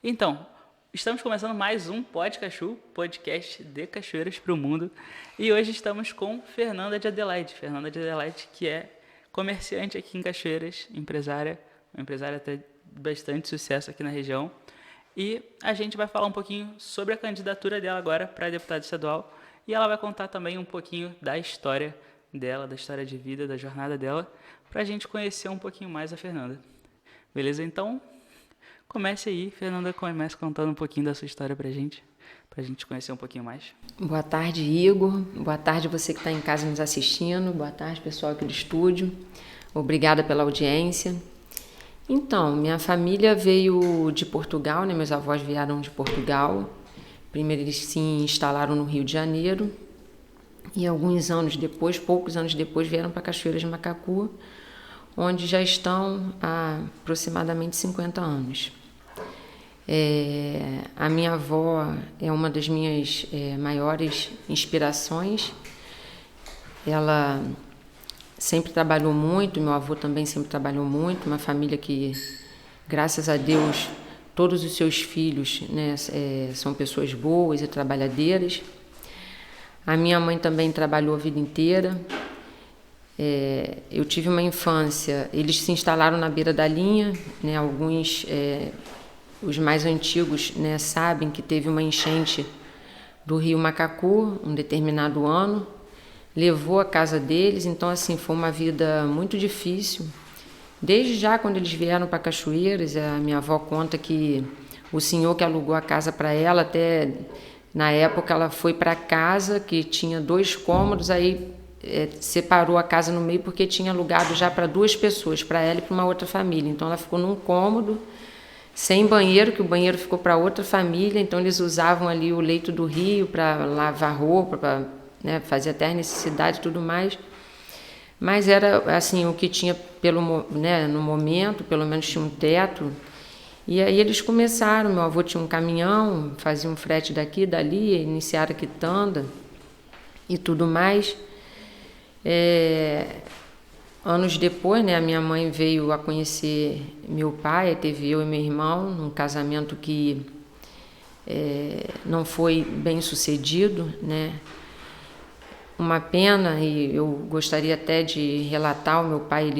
Então, estamos começando mais um podcast de cachoeiras para o mundo. E hoje estamos com Fernanda de Adelaide. Fernanda de Adelaide, que é comerciante aqui em Cachoeiras, empresária, uma empresária até de bastante sucesso aqui na região. E a gente vai falar um pouquinho sobre a candidatura dela agora para deputada estadual. E ela vai contar também um pouquinho da história dela, da história de vida, da jornada dela, para a gente conhecer um pouquinho mais a Fernanda. Beleza? Então, comece aí, Fernanda, comece contando um pouquinho da sua história pra gente conhecer um pouquinho mais. Boa tarde, Igor. Boa tarde você que está em casa nos assistindo. Boa tarde, pessoal aqui do estúdio. Obrigada pela audiência. Então, minha família veio de Portugal, né? Meus avós vieram de Portugal. Primeiro eles se instalaram no Rio de Janeiro e alguns anos depois, poucos anos depois, vieram para Cachoeiras de Macacu, onde já estão há aproximadamente 50 anos. A minha avó é uma das minhas maiores inspirações. Ela sempre trabalhou muito, meu avô também sempre trabalhou muito, uma família que, graças a Deus, todos os seus filhos, né, são pessoas boas e trabalhadeiras. A minha mãe também trabalhou a vida inteira. Eu tive uma infância, eles se instalaram na beira da linha, né, alguns, os mais antigos, né, sabem que teve uma enchente do rio Macacu, um determinado ano, levou a casa deles, então assim, foi uma vida muito difícil. Desde já quando eles vieram para Cachoeiras, a minha avó conta que o senhor que alugou a casa para ela, até na época ela foi para casa que tinha 2 cômodos, aí separou a casa no meio porque tinha alugado já para 2 pessoas, para ela e para uma outra família. Então ela ficou num cômodo, sem banheiro, que o banheiro ficou para outra família, então eles usavam ali o leito do rio para lavar roupa, para, né, fazer até as necessidades e tudo mais. Mas era assim, o que tinha no momento, pelo menos tinha um teto. E aí eles começaram, meu avô tinha um caminhão, fazia um frete daqui e dali, iniciaram a quitanda e tudo mais. Anos depois, né, a minha mãe veio a conhecer meu pai, teve eu e meu irmão, num casamento que não foi bem sucedido, né? Uma pena, e eu gostaria até de relatar, o meu pai,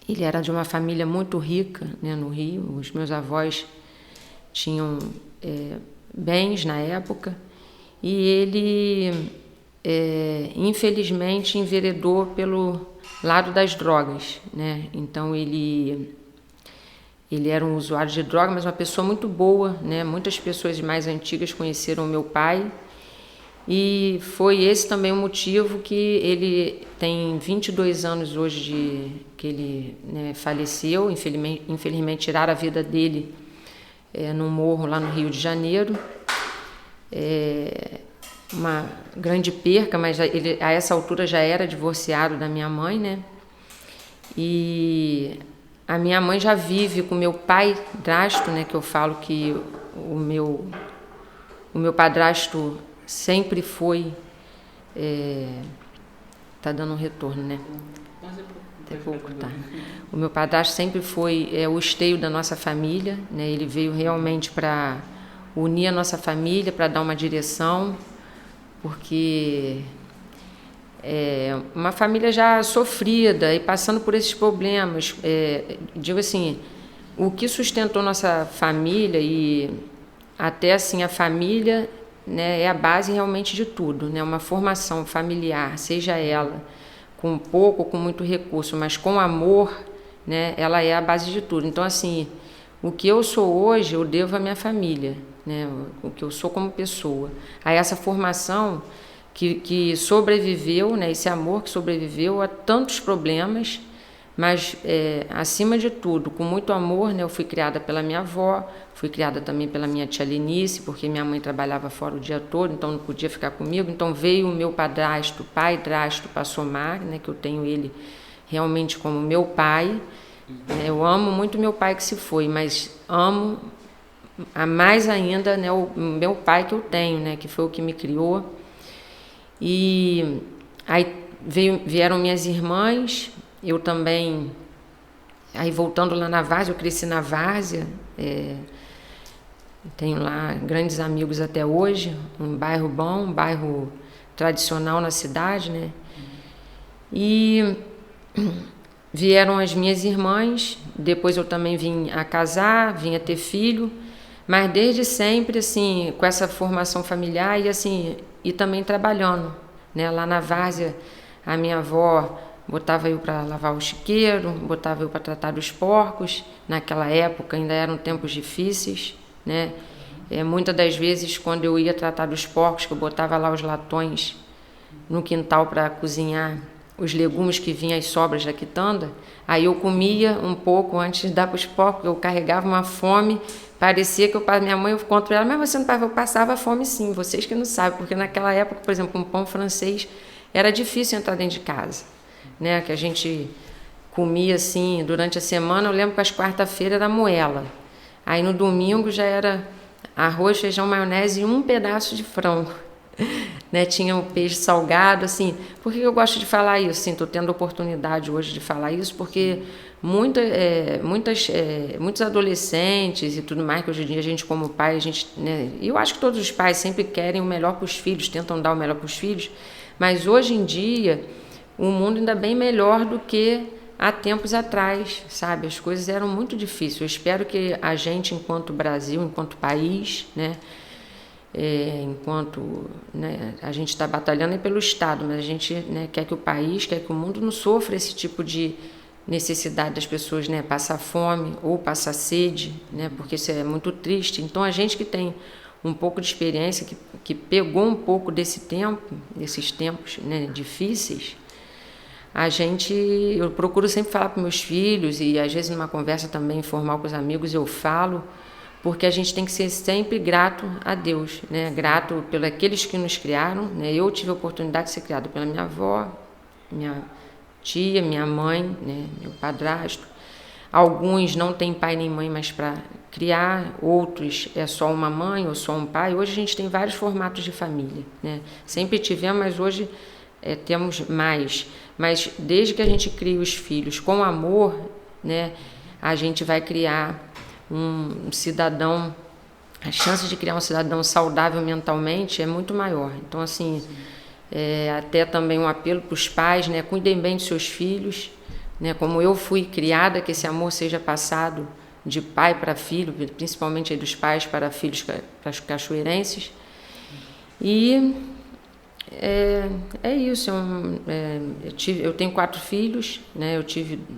ele era de uma família muito rica, né, no Rio. Os meus avós tinham bens na época, e ele infelizmente enveredou pelo lado das drogas, né? Então ele era um usuário de droga, mas uma pessoa muito boa, né? Muitas pessoas mais antigas conheceram o meu pai, e foi esse também o motivo que ele tem 22 anos hoje que ele, né, faleceu. Infelizmente tiraram a vida dele num morro lá no Rio de Janeiro. Uma grande perca, mas ele a essa altura já era divorciado da minha mãe, né? E a minha mãe já vive com meu padrasto, né? Que eu falo que o meu padrasto sempre foi... tá dando um retorno, né? Até pouco, tá. O meu padrasto sempre foi o esteio da nossa família, né? Ele veio realmente para unir a nossa família, para dar uma direção, porque uma família já sofrida e passando por esses problemas. Digo assim, o que sustentou nossa família e até assim a família, né, é a base realmente de tudo, né? Uma formação familiar, seja ela com pouco ou com muito recurso, mas com amor, né, ela é a base de tudo. Então assim, o que eu sou hoje eu devo à minha família, né? O que eu sou como pessoa, a essa formação que sobreviveu, né? Esse amor que sobreviveu a tantos problemas, mas acima de tudo, com muito amor, né? Eu fui criada pela minha avó, fui criada também pela minha tia Lenice, porque minha mãe trabalhava fora o dia todo, então não podia ficar comigo. Então veio o meu padrasto Passomar, né? Que eu tenho ele realmente como meu pai. Eu amo muito meu pai que se foi, mas amo a mais ainda, né, o meu pai que eu tenho, né, que foi o que me criou. E aí vieram minhas irmãs, eu também. Aí voltando lá na Várzea, eu cresci na Várzea, Tenho lá grandes amigos até hoje, um bairro bom, um bairro tradicional na cidade, né? E vieram as minhas irmãs, depois eu também vim a casar, vim a ter filho, mas desde sempre, assim, com essa formação familiar e assim, e também trabalhando, né? Lá na várzea, a minha avó botava eu para lavar o chiqueiro, botava eu para tratar dos porcos. Naquela época ainda eram tempos difíceis, né? Muitas das vezes, quando eu ia tratar dos porcos, que eu botava lá os latões no quintal para cozinhar os legumes que vinham as sobras da quitanda, aí eu comia um pouco antes de dar para os porcos, eu carregava uma fome, parecia que minha mãe, eu conto para ela, mas você não passava, eu passava fome sim, vocês que não sabem, porque naquela época, por exemplo, um pão francês era difícil entrar dentro de casa, né? Que a gente comia assim durante a semana. Eu lembro que às quarta-feiras era moela, aí no domingo já era arroz, feijão, maionese e um pedaço de frango, né? Tinha o peixe salgado, assim. Por que eu gosto de falar isso? Sim, estou tendo oportunidade hoje de falar isso, porque muitos adolescentes e tudo mais, que hoje em dia a gente como pai, né, eu acho que todos os pais sempre querem o melhor para os filhos, tentam dar o melhor para os filhos, mas hoje em dia o mundo ainda é bem melhor do que há tempos atrás, sabe? As coisas eram muito difíceis. Eu espero que a gente, enquanto Brasil, enquanto país, né, enquanto, né, a gente está batalhando pelo Estado, mas a gente, né, quer que o país, quer que o mundo não sofra esse tipo de necessidade das pessoas, né, passar fome ou passar sede, né, porque isso é muito triste. Então a gente que tem um pouco de experiência, que pegou um pouco desses tempos, né, difíceis, eu procuro sempre falar para meus filhos, e às vezes numa conversa também informal com os amigos eu falo, porque a gente tem que ser sempre grato a Deus, né? Grato pelos aqueles que nos criaram, né? Eu tive a oportunidade de ser criada pela minha avó, minha tia, minha mãe, né? Meu padrasto. Alguns não têm pai nem mãe mais para criar, outros é só uma mãe ou só um pai. Hoje a gente tem vários formatos de família, né? Sempre tivemos, mas hoje temos mais. Mas desde que a gente cria os filhos com amor, né, a gente vai criar um cidadão, a chance de criar um cidadão saudável mentalmente é muito maior. Então, assim, até também um apelo para os pais, né, cuidem bem dos seus filhos, né, como eu fui criada, que esse amor seja passado de pai para filho, principalmente aí dos pais para filhos, para os cachoeirenses. E é isso. Eu tenho 4 filhos, né?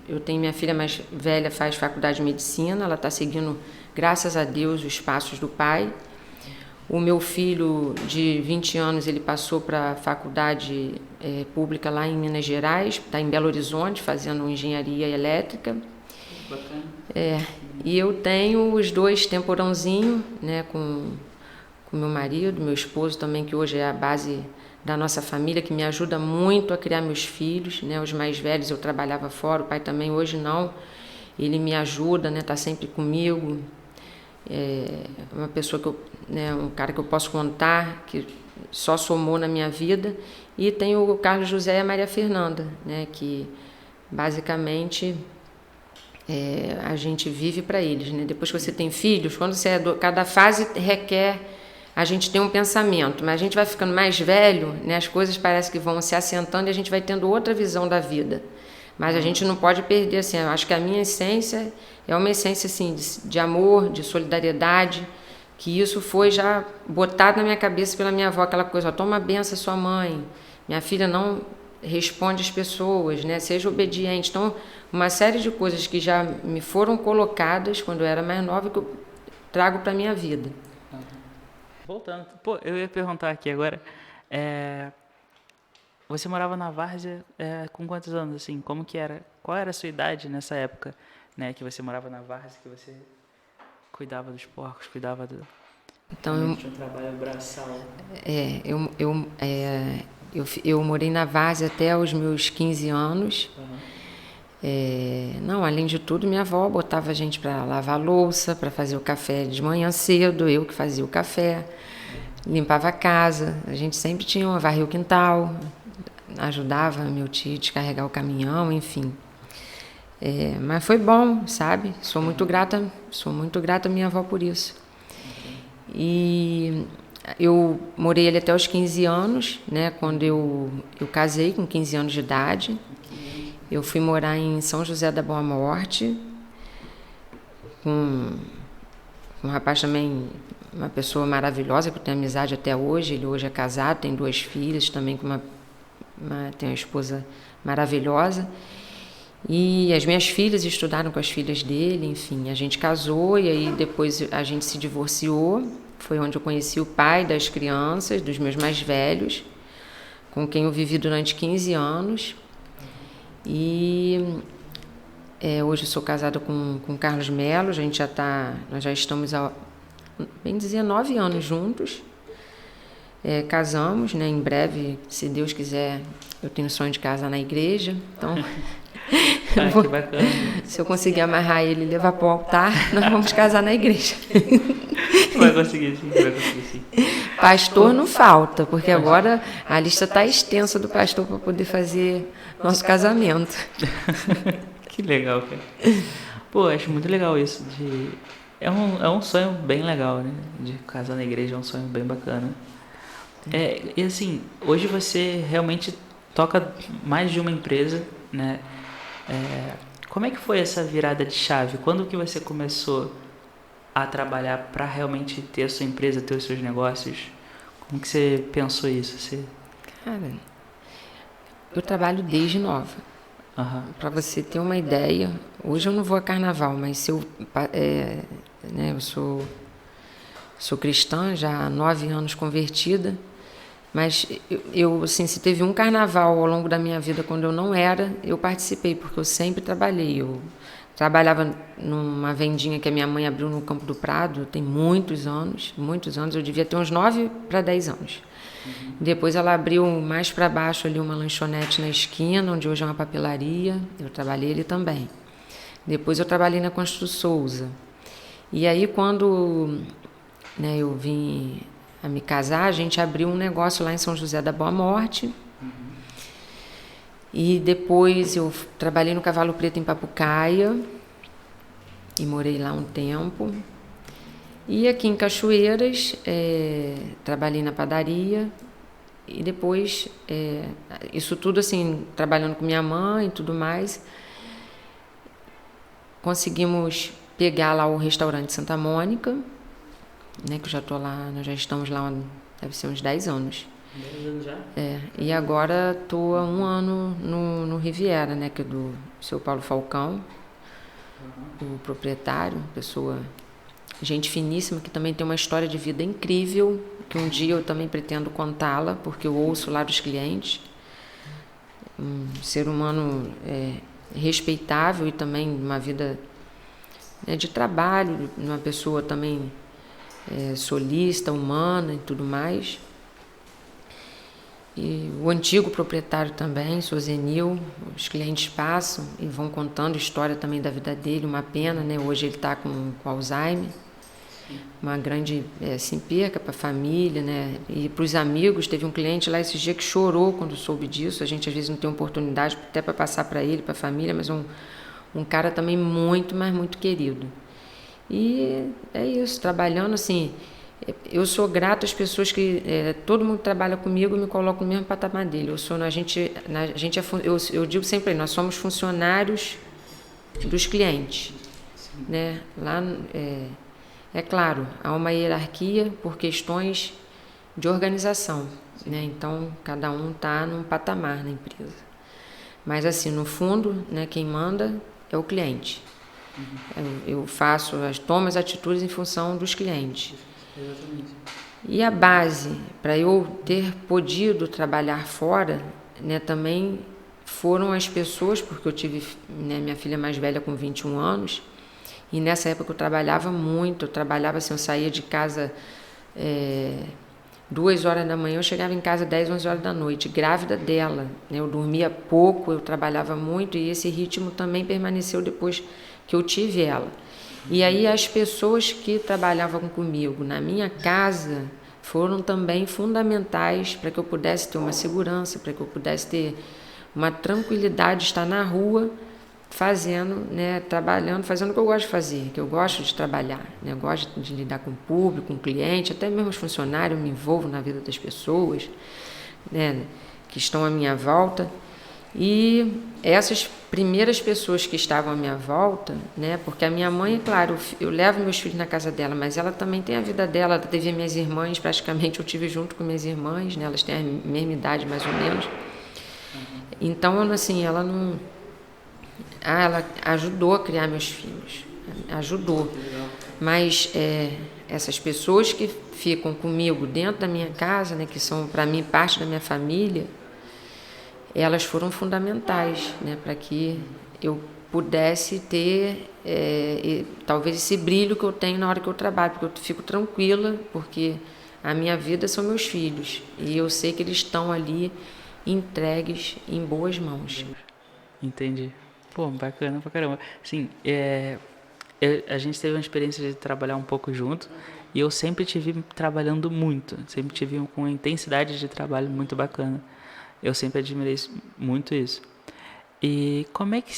Eu tenho minha filha mais velha, faz faculdade de medicina, ela está seguindo, graças a Deus, os passos do pai. O meu filho de 20 anos, ele passou para a faculdade pública lá em Minas Gerais, está em Belo Horizonte, fazendo engenharia elétrica. Bacana. E eu tenho os 2 temporãozinhos, né, com meu marido, meu esposo também, que hoje é a base da nossa família, que me ajuda muito a criar meus filhos, né? Os mais velhos eu trabalhava fora, o pai também, hoje não. Ele me ajuda, né? Tá sempre comigo. Uma pessoa um cara que eu posso contar, que só somou na minha vida. E tem o Carlos José e a Maria Fernanda, né? Que basicamente a gente vive para eles, né? Depois que você tem filhos, quando cada fase requer a gente tem um pensamento, mas a gente vai ficando mais velho, né? As coisas parecem que vão se assentando e a gente vai tendo outra visão da vida. Mas a gente não pode perder, assim, eu acho que a minha essência é uma essência assim, de amor, de solidariedade, que isso foi já botado na minha cabeça pela minha avó, aquela coisa, toma a benção sua mãe, minha filha não responde às pessoas, né? Seja obediente. Então, uma série de coisas que já me foram colocadas quando eu era mais nova que eu trago para a minha vida. Voltando, eu ia perguntar aqui agora, você morava na várzea com quantos anos, assim, como que era, qual era a sua idade nessa época, né, que você morava na várzea, que você cuidava dos porcos, cuidava do... Então, tinha um trabalho braçal. Eu morei na várzea até os meus 15 anos. Não, além de tudo, minha avó botava a gente para lavar louça, para fazer o café de manhã cedo, eu que fazia o café, limpava a casa, a gente sempre tinha varrer o quintal, ajudava meu tio a descarregar o caminhão, enfim. Mas foi bom, sabe? Sou muito grata à minha avó por isso. E eu morei ali até os 15 anos, né? Quando eu casei com 15 anos de idade. Eu fui morar em São José da Boa Morte, com um rapaz também, uma pessoa maravilhosa, que eu tenho amizade até hoje. Ele hoje é casado, tem 2 filhas, também tem uma esposa maravilhosa. E as minhas filhas estudaram com as filhas dele, enfim, a gente casou e aí depois a gente se divorciou. Foi onde eu conheci o pai das crianças, dos meus mais velhos, com quem eu vivi durante 15 anos. E hoje eu sou casada com Carlos Melo, nós já estamos há, bem dizer, 9 anos juntos. Casamos, né? Em breve, se Deus quiser, eu tenho o sonho de casar na igreja, então... Que bacana. Se eu conseguir amarrar ele e levar para o altar, nós vamos casar na igreja. Vai conseguir sim. Pastor não falta, porque agora a lista está extensa do pastor para poder fazer nosso casamento. Que legal, cara. Pô, acho muito legal isso. É um sonho bem legal, né? De casar na igreja é um sonho bem bacana. E assim, hoje você realmente toca mais de uma empresa, né? Como é que foi essa virada de chave? Quando que você começou a trabalhar para realmente ter a sua empresa, ter os seus negócios? Como que você pensou isso? Cara, eu trabalho desde nova. Uhum. Para você ter uma ideia, hoje eu não vou a carnaval, mas eu sou cristã, já há 9 anos convertida. Mas assim, se teve um carnaval ao longo da minha vida quando eu não era, eu participei, porque eu sempre trabalhei. Eu trabalhava numa vendinha que a minha mãe abriu no Campo do Prado, tem muitos anos, eu devia ter uns 9 para 10 anos. Uhum. Depois ela abriu mais para baixo ali uma lanchonete na esquina, onde hoje é uma papelaria, eu trabalhei ali também. Depois eu trabalhei na Constru Souza. E aí quando eu vim a me casar, a gente abriu um negócio lá em São José da Boa Morte. Uhum. E depois eu trabalhei no Cavalo Preto em Papucaia e morei lá um tempo. E aqui em Cachoeiras, trabalhei na padaria e depois, isso tudo assim, trabalhando com minha mãe e tudo mais, conseguimos pegar lá o restaurante Santa Mônica, né, que eu já estou lá, nós já estamos lá, deve ser uns 10 anos. 10 anos já? E agora estou há 1 ano no Riviera, né, que é do seu Paulo Falcão, o proprietário, pessoa, gente finíssima, que também tem uma história de vida incrível, que um dia eu também pretendo contá-la, porque eu ouço lá dos clientes. Um ser humano respeitável e também uma vida de trabalho, uma pessoa também solícita, humana e tudo mais. E o antigo proprietário também, seu Zenil, os clientes passam e vão contando história também da vida dele, uma pena, né? Hoje ele está com Alzheimer, uma grande perca para a família, né? E para os amigos. Teve um cliente lá esses dias que chorou quando soube disso. A gente às vezes não tem oportunidade até para passar para ele, para a família, mas um cara também muito, mas muito querido. E é isso, trabalhando assim, eu sou grata às pessoas que, todo mundo que trabalha comigo, me coloca no mesmo patamar dele. Eu digo sempre, nós somos funcionários dos clientes, né? Lá, é claro, há uma hierarquia por questões de organização, né? Então, cada um está num patamar na empresa. Mas assim, no fundo, né, quem manda é o cliente. Eu tomo as atitudes em função dos clientes. Exatamente. E a base para eu ter podido trabalhar fora, né, também foram as pessoas, porque eu tive, né, minha filha mais velha com 21 anos, e nessa época eu trabalhava muito, eu saía de casa 2 horas da manhã, eu chegava em casa 10, 11 horas da noite, grávida dela, né, eu dormia pouco, eu trabalhava muito, e esse ritmo também permaneceu depois que eu tive ela. E aí as pessoas que trabalhavam comigo na minha casa foram também fundamentais para que eu pudesse ter uma segurança, para que eu pudesse ter uma tranquilidade de estar na rua fazendo, né, trabalhando, fazendo o que eu gosto de fazer, que eu gosto de trabalhar, né, eu gosto de lidar com o público, com o cliente, até mesmo os funcionários, eu me envolvo na vida das pessoas, né, que estão à minha volta. E essas primeiras pessoas que estavam à minha volta, né, porque a minha mãe, claro, eu levo meus filhos na casa dela, mas ela também tem a vida dela, ela teve minhas irmãs, praticamente eu tive junto com minhas irmãs, né, elas têm a mesma idade mais ou menos. Então, assim, ela não... ela ajudou a criar meus filhos, ajudou. Mas essas pessoas que ficam comigo dentro da minha casa, né, que são para mim parte da minha família, elas foram fundamentais, né, para que eu pudesse ter talvez esse brilho que eu tenho na hora que eu trabalho, porque eu fico tranquila, porque a minha vida são meus filhos e eu sei que eles estão ali entregues em boas mãos. Entendi. Pô, bacana pra caramba. Sim, a gente teve uma experiência de trabalhar um pouco junto e eu sempre te vi trabalhando muito, sempre te vi com uma intensidade de trabalho muito bacana. Eu sempre admirei muito isso. E como é que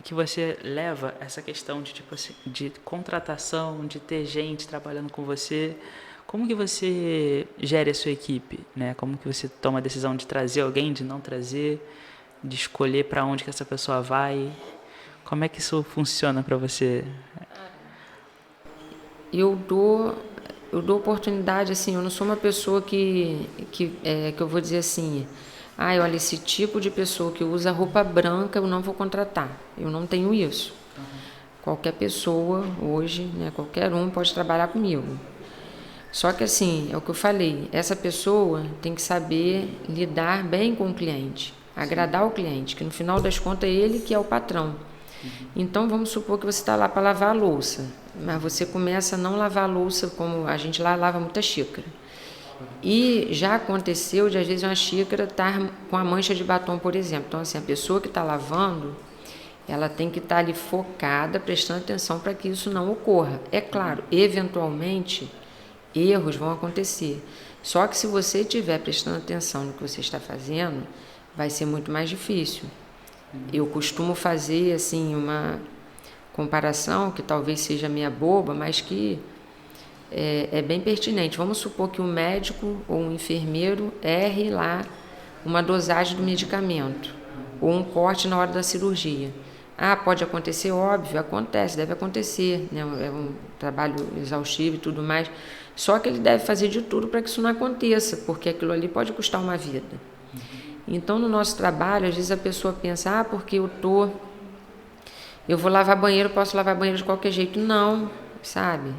você leva essa questão de, tipo assim, de contratação, de ter gente trabalhando com você? Como que você gere a sua equipe, né? Como que você toma a decisão de trazer alguém, de não trazer, de escolher para onde que essa pessoa vai? Como é que isso funciona para você? Eu dou oportunidade, assim, eu não sou uma pessoa que eu vou dizer assim, olha, esse tipo de pessoa que usa roupa branca eu não vou contratar. Eu não tenho isso. Qualquer pessoa hoje, né, qualquer um pode trabalhar comigo. Só que assim, é o que eu falei, essa pessoa tem que saber lidar bem com o cliente, agradar o cliente, que no final das contas é ele que é o patrão. Então, vamos supor que você está lá para lavar a louça, mas você começa a não lavar a louça como a gente lá lava muita xícara. E já aconteceu de, às vezes, uma xícara estar com a mancha de batom, por exemplo. Então, assim, a pessoa que está lavando, ela tem que estar ali focada, prestando atenção para que isso não ocorra. É claro, eventualmente, erros vão acontecer. Só que se você estiver prestando atenção no que você está fazendo, vai ser muito mais difícil. Eu costumo fazer assim uma comparação que talvez seja meia boba, mas que é bem pertinente. Vamos supor que um médico ou um enfermeiro erre lá uma dosagem do medicamento ou um corte na hora da cirurgia. Pode acontecer, óbvio, acontece, deve acontecer, né? É um trabalho exaustivo e tudo mais. Só que ele deve fazer de tudo para que isso não aconteça, porque aquilo ali pode custar uma vida. Então, no nosso trabalho, às vezes a pessoa pensa, porque eu vou lavar banheiro, posso lavar banheiro de qualquer jeito. Não, sabe?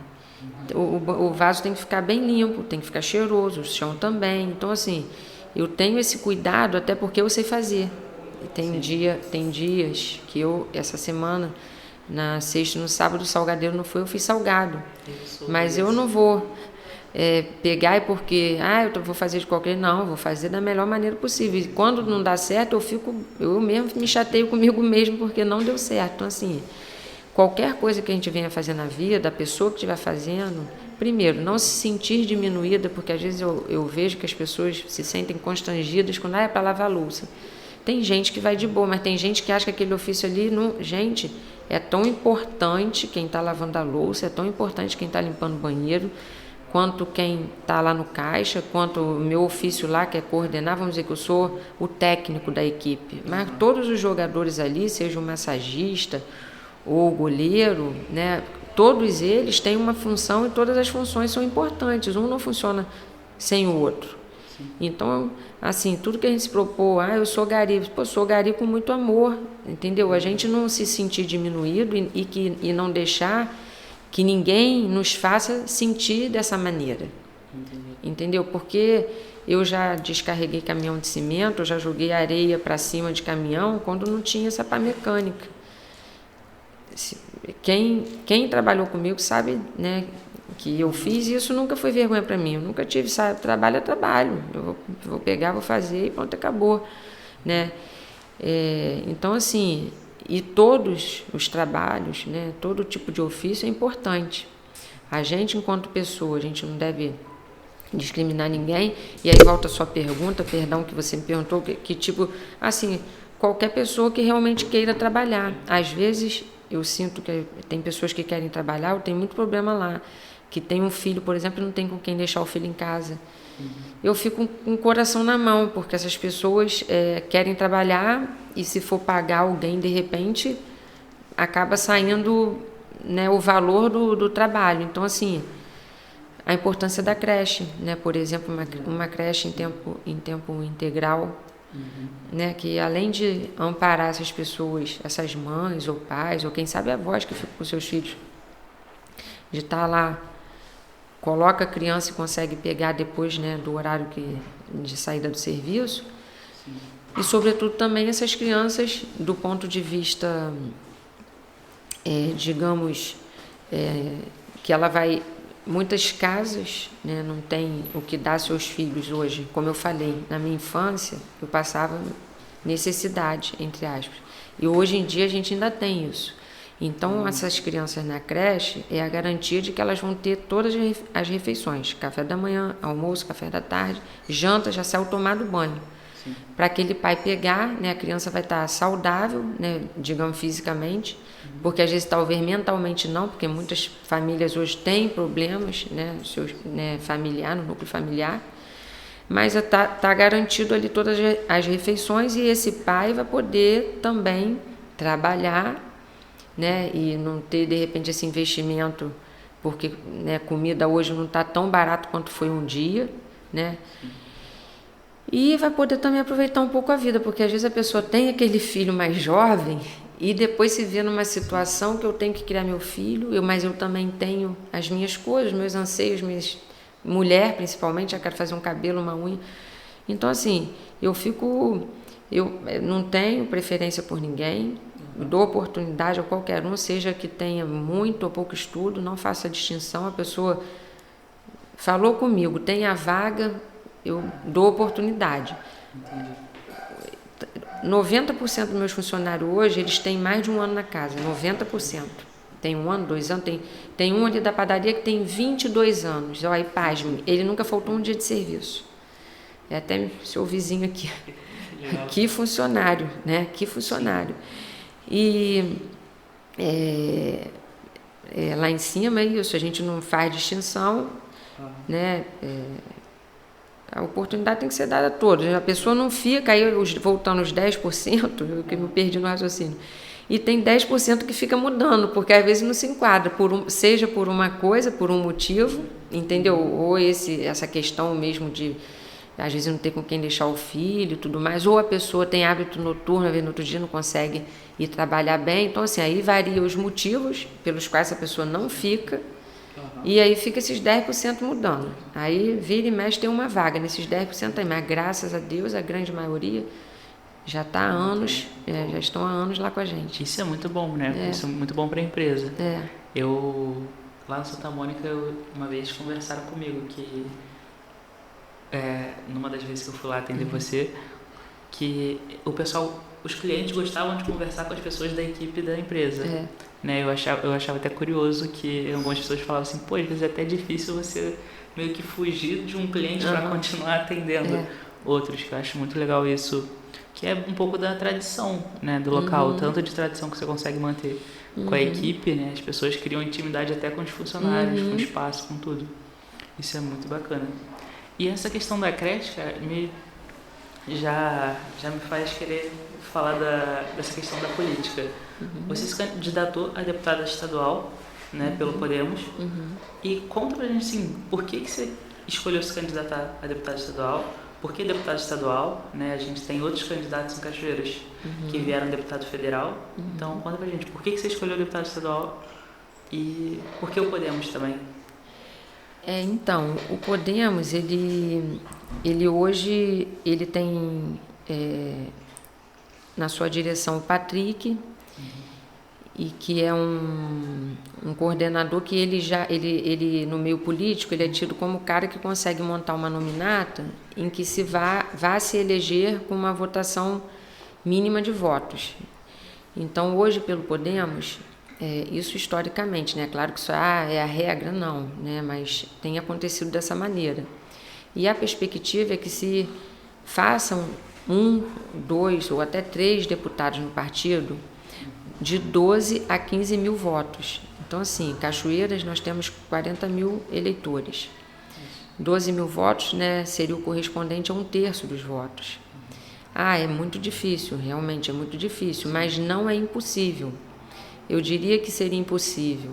O vaso tem que ficar bem limpo, tem que ficar cheiroso, o chão também. Então, assim, eu tenho esse cuidado até porque eu sei fazer. Tem dias que essa semana, na sexta e no sábado, o salgadeiro não foi, eu fiz salgado. Mas eu não vou pegar porque, eu vou fazer de qualquer... Não, eu vou fazer da melhor maneira possível. E quando não dá certo, eu mesmo me chateio comigo mesmo porque não deu certo. Então, assim, qualquer coisa que a gente venha fazer na vida, a pessoa que estiver fazendo, primeiro, não se sentir diminuída, porque às vezes eu vejo que as pessoas se sentem constrangidas quando é para lavar a louça. Tem gente que vai de boa, mas tem gente que acha que aquele ofício ali... Gente, é tão importante quem está lavando a louça, é tão importante quem está limpando o banheiro, quanto quem está lá no caixa, quanto o meu ofício lá, que é coordenar, vamos dizer que eu sou o técnico da equipe. Mas todos os jogadores ali, seja o massagista ou o goleiro, né, todos eles têm uma função e todas as funções são importantes. Um não funciona sem o outro. Então, assim, tudo que a gente se propor, eu sou gari, sou gari com muito amor, entendeu? A gente não se sentir diminuído e não deixar que ninguém nos faça sentir dessa maneira, entendeu? Porque eu já descarreguei caminhão de cimento, eu já joguei areia para cima de caminhão quando não tinha essa pá mecânica. Quem trabalhou comigo sabe, né, que eu fiz, e isso nunca foi vergonha para mim. Eu nunca tive, sabe, trabalho é trabalho. Eu vou pegar, vou fazer e pronto, acabou, né? Então, assim, e todos os trabalhos, né, todo tipo de ofício é importante. A gente, enquanto pessoa, a gente não deve discriminar ninguém. E aí volta a sua pergunta, perdão, que você me perguntou, que tipo, assim, qualquer pessoa que realmente queira trabalhar. Às vezes, eu sinto que tem pessoas que querem trabalhar, eu tenho muito problema lá, que tem um filho, por exemplo, e não tem com quem deixar o filho em casa. Eu fico com o coração na mão, porque essas pessoas querem trabalhar e se for pagar alguém, de repente, acaba saindo, né, o valor do trabalho. Então, assim, a importância da creche, né? Por exemplo, uma creche em tempo integral, né? Que além de amparar essas pessoas, essas mães ou pais, ou quem sabe avós que ficam com seus filhos, de estar lá, coloca a criança e consegue pegar depois, né, do horário de saída do serviço. Sim. E, sobretudo, também essas crianças, do ponto de vista, digamos, que ela vai... Muitas casas, né, não tem o que dar seus filhos hoje. Como eu falei, na minha infância, eu passava necessidade, entre aspas. E hoje em dia a gente ainda tem isso. Então, essas crianças na creche é a garantia de que elas vão ter todas as refeições. Café da manhã, almoço, café da tarde, janta, já saiu tomado banho. Para aquele pai pegar, né, a criança vai estar saudável, né, digamos fisicamente, porque às vezes talvez mentalmente não, porque muitas famílias hoje têm problemas, né, familiar, no núcleo familiar, mas está garantido ali todas as refeições e esse pai vai poder também trabalhar, né, e não ter de repente esse investimento, porque, né, comida hoje não está tão barato quanto foi um dia, né? E vai poder também aproveitar um pouco a vida, porque às vezes a pessoa tem aquele filho mais jovem e depois se vê numa situação que eu tenho que criar meu filho, mas eu também tenho as minhas coisas, meus anseios, mulher principalmente, já quero fazer um cabelo, uma unha. Então, assim, eu não tenho preferência por ninguém, dou oportunidade a qualquer um, seja que tenha muito ou pouco estudo, não faço a distinção, a pessoa falou comigo, tem a vaga, eu dou oportunidade. Entendi. 90% dos meus funcionários hoje, eles têm mais de um ano na casa, 90%. Tem 1 ano, 2 anos, tem um ali da padaria que tem 22 anos. Olha, pasme, ele nunca faltou um dia de serviço. É até seu vizinho aqui. Que funcionário, né? Que funcionário. E lá em cima é isso, a gente não faz distinção, né? A oportunidade tem que ser dada a todos. A pessoa não fica, aí voltando os 10%, eu que me perdi no raciocínio, e tem 10% que fica mudando, porque às vezes não se enquadra, seja por uma coisa, por um motivo, entendeu? Ou essa questão mesmo de, às vezes, não ter com quem deixar o filho e tudo mais, ou a pessoa tem hábito noturno, às vezes no outro dia não consegue ir trabalhar bem. Então, assim, aí varia os motivos pelos quais essa pessoa não fica, e aí fica esses 10% mudando. Aí vira e mexe, tem uma vaga nesses 10% aí, mas graças a Deus, a grande maioria já está há anos, já estão há anos lá com a gente. Isso é muito bom, né? Isso é muito bom para a empresa. Lá no Santa Mônica, uma vez conversaram comigo que, numa das vezes que eu fui lá atender você, que os clientes gostavam de conversar com as pessoas da equipe da empresa. Né, eu achava até curioso que algumas pessoas falavam assim, pô, às vezes é até difícil você meio que fugir de um cliente para continuar atendendo outros, que eu acho muito legal isso, que é um pouco da tradição, né, do local, tanto de tradição que você consegue manter com a equipe, né, as pessoas criam intimidade até com os funcionários, com o espaço, com tudo. Isso é muito bacana. E essa questão da creche, cara, já me faz querer falar dessa questão da política. Você se candidatou a deputada estadual, né, pelo Podemos. E conta pra gente, assim, por que você escolheu se candidatar a deputada estadual? Por que deputada estadual? Né, a gente tem outros candidatos em Cachoeiras que vieram deputado federal. Então, conta pra gente, por que você escolheu deputado estadual e por que o Podemos também? Então, o Podemos, ele hoje tem na sua direção o Patrick, e que é um coordenador que ele no meio político, ele é tido como o cara que consegue montar uma nominata em que se vá se eleger com uma votação mínima de votos. Então, hoje, pelo Podemos, isso historicamente, né? Claro que isso é a regra, não, né? Mas tem acontecido dessa maneira. E a perspectiva é que se façam dois ou até 3 deputados no partido, de 12 a 15 mil votos. Então, assim, Cachoeiras nós temos 40 mil eleitores. 12 mil votos, né, seria o correspondente a 1/3 dos votos. É muito difícil, realmente é muito difícil, mas não é impossível. Eu diria que seria impossível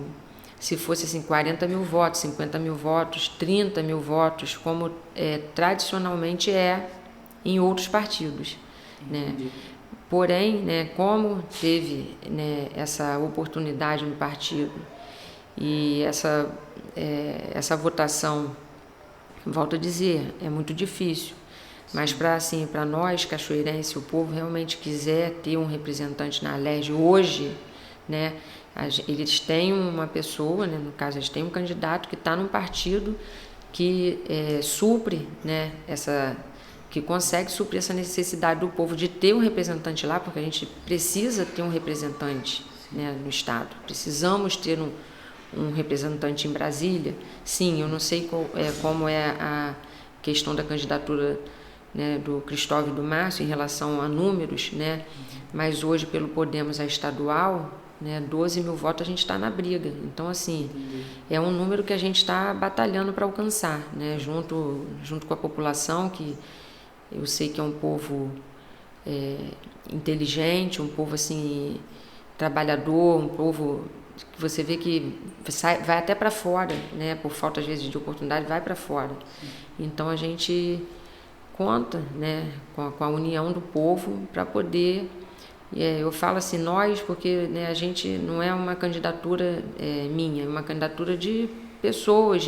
se fosse assim, 40 mil votos, 50 mil votos, 30 mil votos, como tradicionalmente é em outros partidos, né? Porém, né, como teve, né, essa oportunidade no partido e essa votação, volto a dizer, é muito difícil. Mas para nós, cachoeirenses, o povo realmente quiser ter um representante na Alerj hoje, né, eles têm uma pessoa, né, no caso, eles têm um candidato que está num partido que supre, né, que consegue suprir essa necessidade do povo de ter um representante lá, porque a gente precisa ter um representante, né, no Estado. Precisamos ter um representante em Brasília. Sim, eu não sei como é a questão da candidatura, né, do Cristóvão e do Márcio em relação a números, né, mas hoje, pelo Podemos a estadual, né, 12 mil votos a gente está na briga. Então, assim, é um número que a gente está batalhando para alcançar, né, junto com a população, que eu sei que é um povo inteligente, um povo assim trabalhador, um povo que você vê que vai até para fora, né? Por falta às vezes de oportunidade, vai para fora. Então a gente conta, né, com a união do povo para poder. Eu falo assim nós porque, né, a gente não é uma candidatura minha, é uma candidatura de pessoas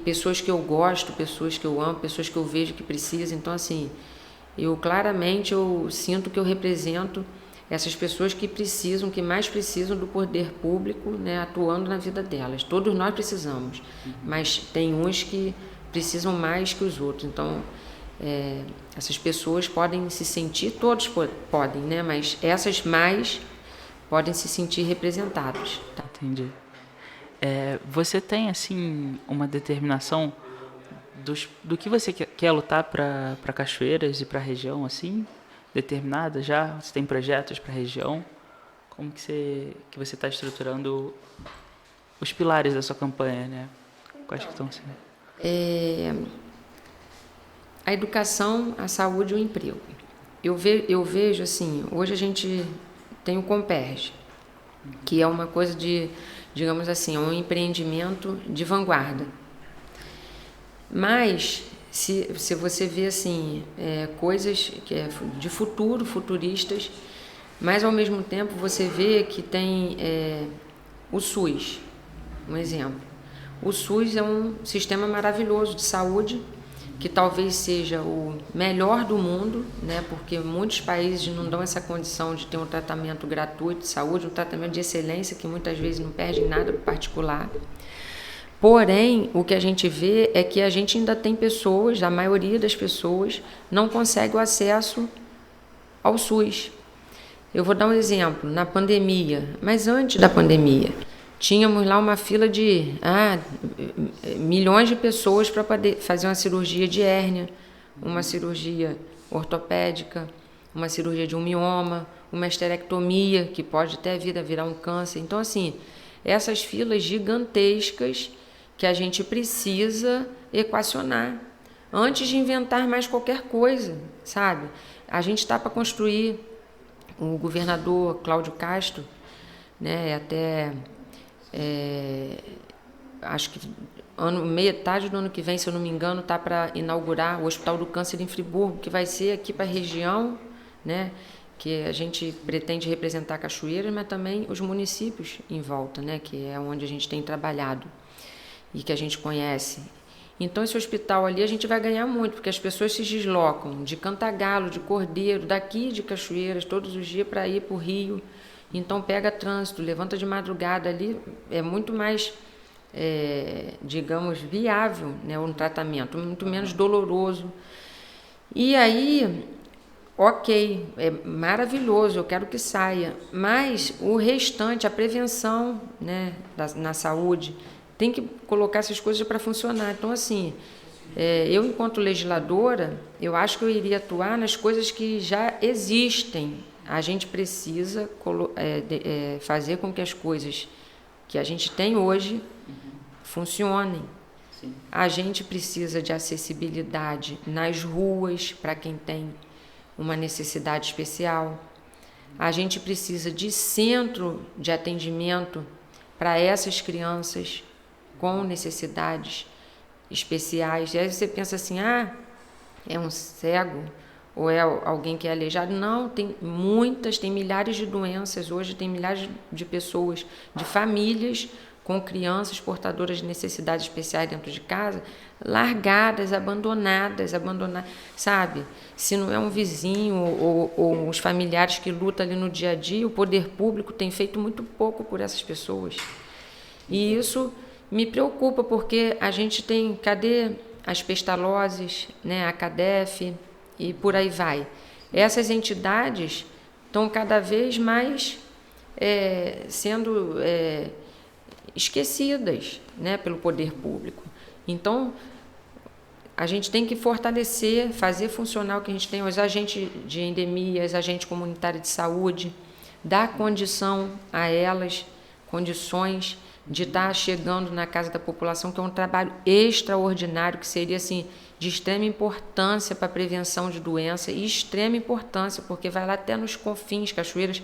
pessoas que eu gosto, pessoas que eu amo, pessoas que eu vejo que precisam. Então, assim, eu sinto que eu represento essas pessoas que precisam, que mais precisam do poder público, né, atuando na vida delas. Todos nós precisamos, mas tem uns que precisam mais que os outros. Então, essas pessoas podem se sentir, todos podem, né, mas essas mais podem se sentir representadas. Tá? Entendi. Você tem, assim, uma determinação do que você quer lutar para Cachoeiras e para a região, assim, determinada já? Você tem projetos para a região? Como que você está estruturando os pilares da sua campanha, né? Quais que estão sendo? A educação, a saúde e o emprego. Eu vejo, assim, hoje a gente tem o Comperj, que é uma coisa digamos assim, um empreendimento de vanguarda. Mas, se você vê assim, coisas que de futuro, futuristas, mas ao mesmo tempo você vê que tem o SUS, um exemplo. O SUS é um sistema maravilhoso de saúde, que talvez seja o melhor do mundo, né, porque muitos países não dão essa condição de ter um tratamento gratuito de saúde, um tratamento de excelência, que muitas vezes não perde nada do particular. Porém, o que a gente vê é que a gente ainda tem pessoas, a maioria das pessoas, não consegue o acesso ao SUS. Eu vou dar um exemplo, na pandemia, mas antes da pandemia, tínhamos lá uma fila de milhões de pessoas para poder fazer uma cirurgia de hérnia, uma cirurgia ortopédica, uma cirurgia de um mioma, uma esterectomia, que pode até vir a virar um câncer. Então, assim, essas filas gigantescas que a gente precisa equacionar antes de inventar mais qualquer coisa, sabe? A gente está para construir, o governador Cláudio Castro, né, até acho que metade do ano que vem, se eu não me engano, está para inaugurar o Hospital do Câncer em Friburgo, que vai ser aqui para a região, né, que a gente pretende representar Cachoeiras, mas também os municípios em volta, né, que é onde a gente tem trabalhado e que a gente conhece. Então, esse hospital ali a gente vai ganhar muito, porque as pessoas se deslocam de Cantagalo, de Cordeiro, daqui de Cachoeiras, todos os dias para ir para o Rio. Então, pega trânsito, levanta de madrugada ali, é muito mais, digamos, viável, né, um tratamento, muito menos doloroso. E aí, ok, é maravilhoso, eu quero que saia, mas o restante, a prevenção, né, na saúde, tem que colocar essas coisas para funcionar. Então, assim, Eu, enquanto legisladora, eu acho que eu iria atuar nas coisas que já existem. A gente precisa fazer com que as coisas que a gente tem hoje funcionem. Sim. A gente precisa de acessibilidade nas ruas para quem tem uma necessidade especial. A gente precisa de centro de atendimento para essas crianças com necessidades especiais. E aí você pensa assim, é um cego ou é alguém que é aleijado? Não, tem milhares de doenças. Hoje tem milhares de pessoas, de famílias com crianças portadoras de necessidades especiais dentro de casa, largadas, abandonadas, sabe? Se não é um vizinho ou os familiares que lutam ali no dia a dia, o poder público tem feito muito pouco por essas pessoas. E isso me preocupa, porque a gente tem, cadê as Pestalozes, né, a CADEF e por aí vai. Essas entidades estão cada vez mais sendo esquecidas, né, pelo poder público. Então, a gente tem que fortalecer, fazer funcionar o que a gente tem, os agentes de endemias, agente comunitário de saúde, dar condição a elas, condições de estar chegando na casa da população, que é um trabalho extraordinário, que seria assim, de extrema importância para a prevenção de doença, e extrema importância, porque vai lá até nos confins. Cachoeiras,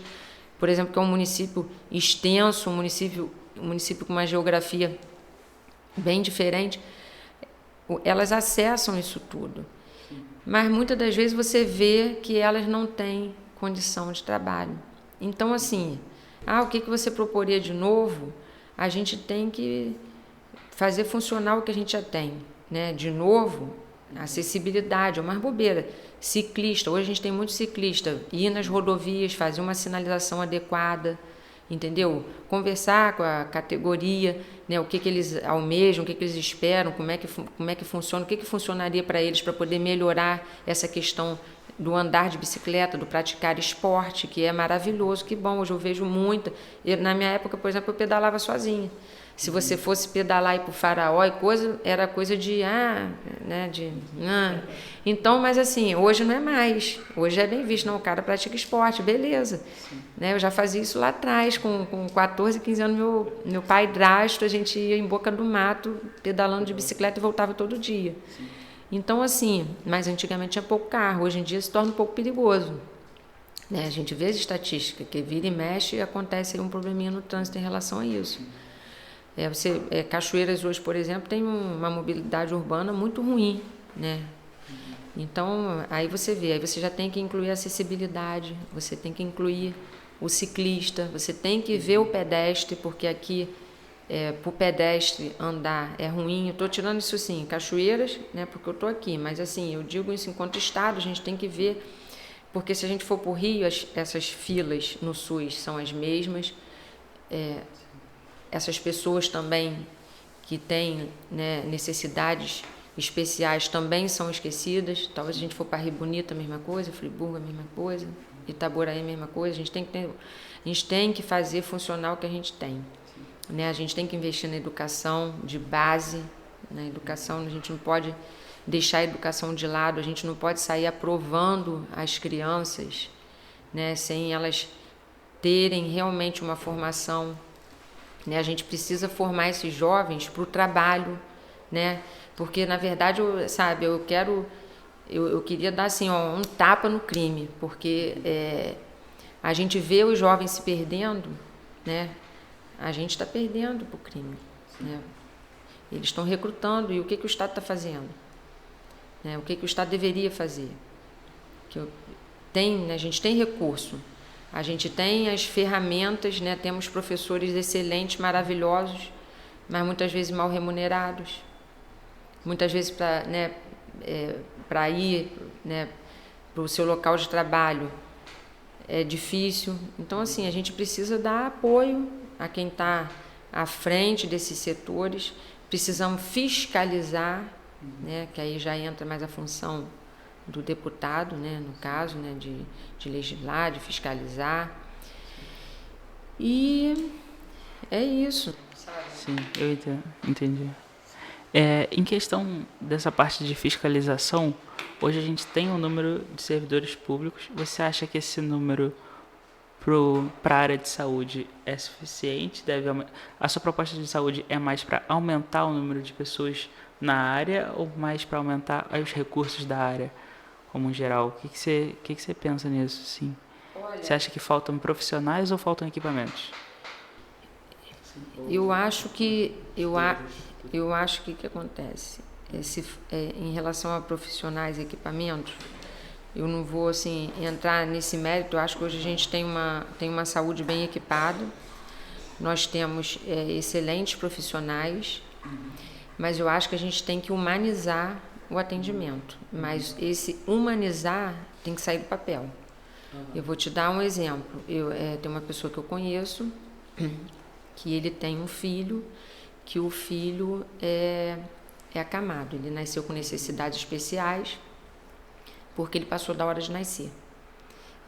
por exemplo, que é um município extenso, um município com uma geografia bem diferente, elas acessam isso tudo. Mas muitas das vezes você vê que elas não têm condição de trabalho. Então, assim, o que você proporia de novo? A gente tem que fazer funcionar o que a gente já tem, né? De novo, acessibilidade, é uma bobeira. Ciclista, hoje a gente tem muito ciclista, ir nas rodovias, fazer uma sinalização adequada, entendeu? Conversar com a categoria, né? O que eles almejam, o que eles esperam, como é que funciona, o que funcionaria para eles, para poder melhorar essa questão do andar de bicicleta, do praticar esporte, que é maravilhoso, que bom, hoje eu vejo muita. Na minha época, por exemplo, eu pedalava sozinha. Se você fosse pedalar e ir para o Faraó e coisa, era coisa de Então, mas assim, hoje não é mais. Hoje é bem visto, não, o cara pratica esporte, beleza. Né? Eu já fazia isso lá atrás, com 14, 15 anos, meu pai drástico, a gente ia em Boca do Mato, pedalando de bicicleta e voltava todo dia. Sim. Então, assim, mas antigamente tinha pouco carro, hoje em dia se torna um pouco perigoso. Né? A gente vê as estatísticas, que vira e mexe e acontece aí um probleminha no trânsito em relação a isso. Cachoeiras hoje, por exemplo, tem uma mobilidade urbana muito ruim, né? Então, aí você vê, aí você já tem que incluir a acessibilidade, você tem que incluir o ciclista, você tem que ver o pedestre, porque aqui, para o pedestre andar é ruim. Eu estou tirando isso assim, Cachoeiras, né, porque eu estou aqui, mas assim, eu digo isso enquanto Estado, a gente tem que ver, porque se a gente for para o Rio, essas filas no SUS são as mesmas, essas pessoas também que têm, né, necessidades especiais também são esquecidas. Talvez a gente for para Rio Bonito, a mesma coisa, Friburgo, a mesma coisa, Itaboraí, a mesma coisa. A gente tem que fazer funcionar o que a gente tem. Né? A gente tem que investir na educação de base. Na educação, a gente não pode deixar a educação de lado, a gente não pode sair aprovando as crianças, né, sem elas terem realmente uma formação. Né? A gente precisa formar esses jovens para o trabalho, né? Porque, na verdade, eu queria dar assim, um tapa no crime, porque a gente vê os jovens se perdendo, né? A gente está perdendo para o crime. Né? Eles estão recrutando, e o que o Estado está fazendo? Né? O que o Estado deveria fazer? A gente tem recurso, a gente tem as ferramentas, né? Temos professores excelentes, maravilhosos, mas muitas vezes mal remunerados, muitas vezes para ir, né, para o seu local de trabalho é difícil. Então, assim, a gente precisa dar apoio a quem está à frente desses setores, precisamos fiscalizar, né, que aí já entra mais a função do deputado, né, no caso, né, de legislar, de fiscalizar. E é isso. Sim, eu entendi. Em questão dessa parte de fiscalização, hoje a gente tem um número de servidores públicos. Você acha que esse número para a área de saúde é suficiente? A sua proposta de saúde é mais para aumentar o número de pessoas na área ou mais para aumentar os recursos da área como geral? O que você pensa nisso? Sim. Você acha que faltam profissionais ou faltam equipamentos? Eu acho que o que acontece em relação a profissionais e equipamentos, eu não vou assim entrar nesse mérito. Eu acho que hoje a gente tem uma saúde bem equipada, nós temos excelentes profissionais, mas eu acho que a gente tem que humanizar o atendimento. Mas esse humanizar tem que sair do papel. Eu vou te dar um exemplo. Tem uma pessoa que eu conheço que ele tem um filho, que o filho é acamado. Ele nasceu com necessidades especiais porque ele passou da hora de nascer.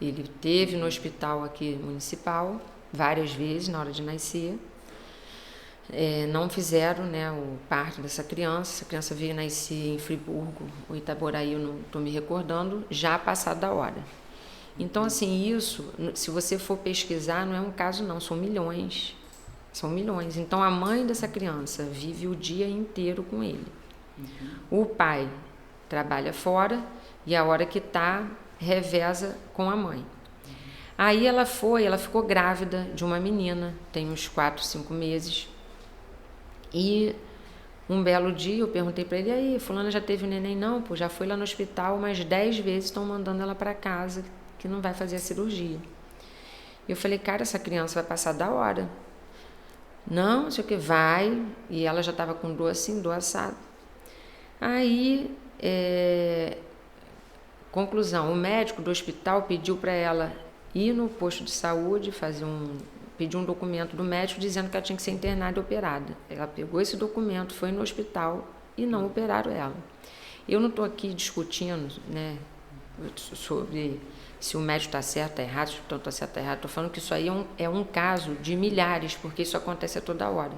Ele teve no hospital aqui municipal várias vezes na hora de nascer. Não fizeram, né, o parto dessa criança. Essa criança veio nascer em Friburgo, ou Itaboraí, eu não estou me recordando, já passado da hora. Então, assim, isso, se você for pesquisar, não é um caso não, são milhões. São milhões. Então, a mãe dessa criança vive o dia inteiro com ele. O pai trabalha fora e a hora que está, reveza com a mãe. Aí ela ficou grávida de uma menina, tem uns 4, 5 meses. E um belo dia eu perguntei para ele: aí, fulana já teve neném? Não, pô, já foi lá no hospital, mas 10 vezes estão mandando ela para casa, que não vai fazer a cirurgia. Eu falei: cara, essa criança vai passar da hora. Não, não sei o que, vai. E ela já estava com dor assim, dor assada. Aí, conclusão, o médico do hospital pediu para ela ir no posto de saúde, pediu um documento do médico dizendo que ela tinha que ser internada e operada. Ela pegou esse documento, foi no hospital e não operaram ela. Eu não estou aqui discutindo, né, sobre se o médico está certo, está errado, se o hospital está certo, está errado. Estou falando que isso aí é um caso de milhares, porque isso acontece a toda hora.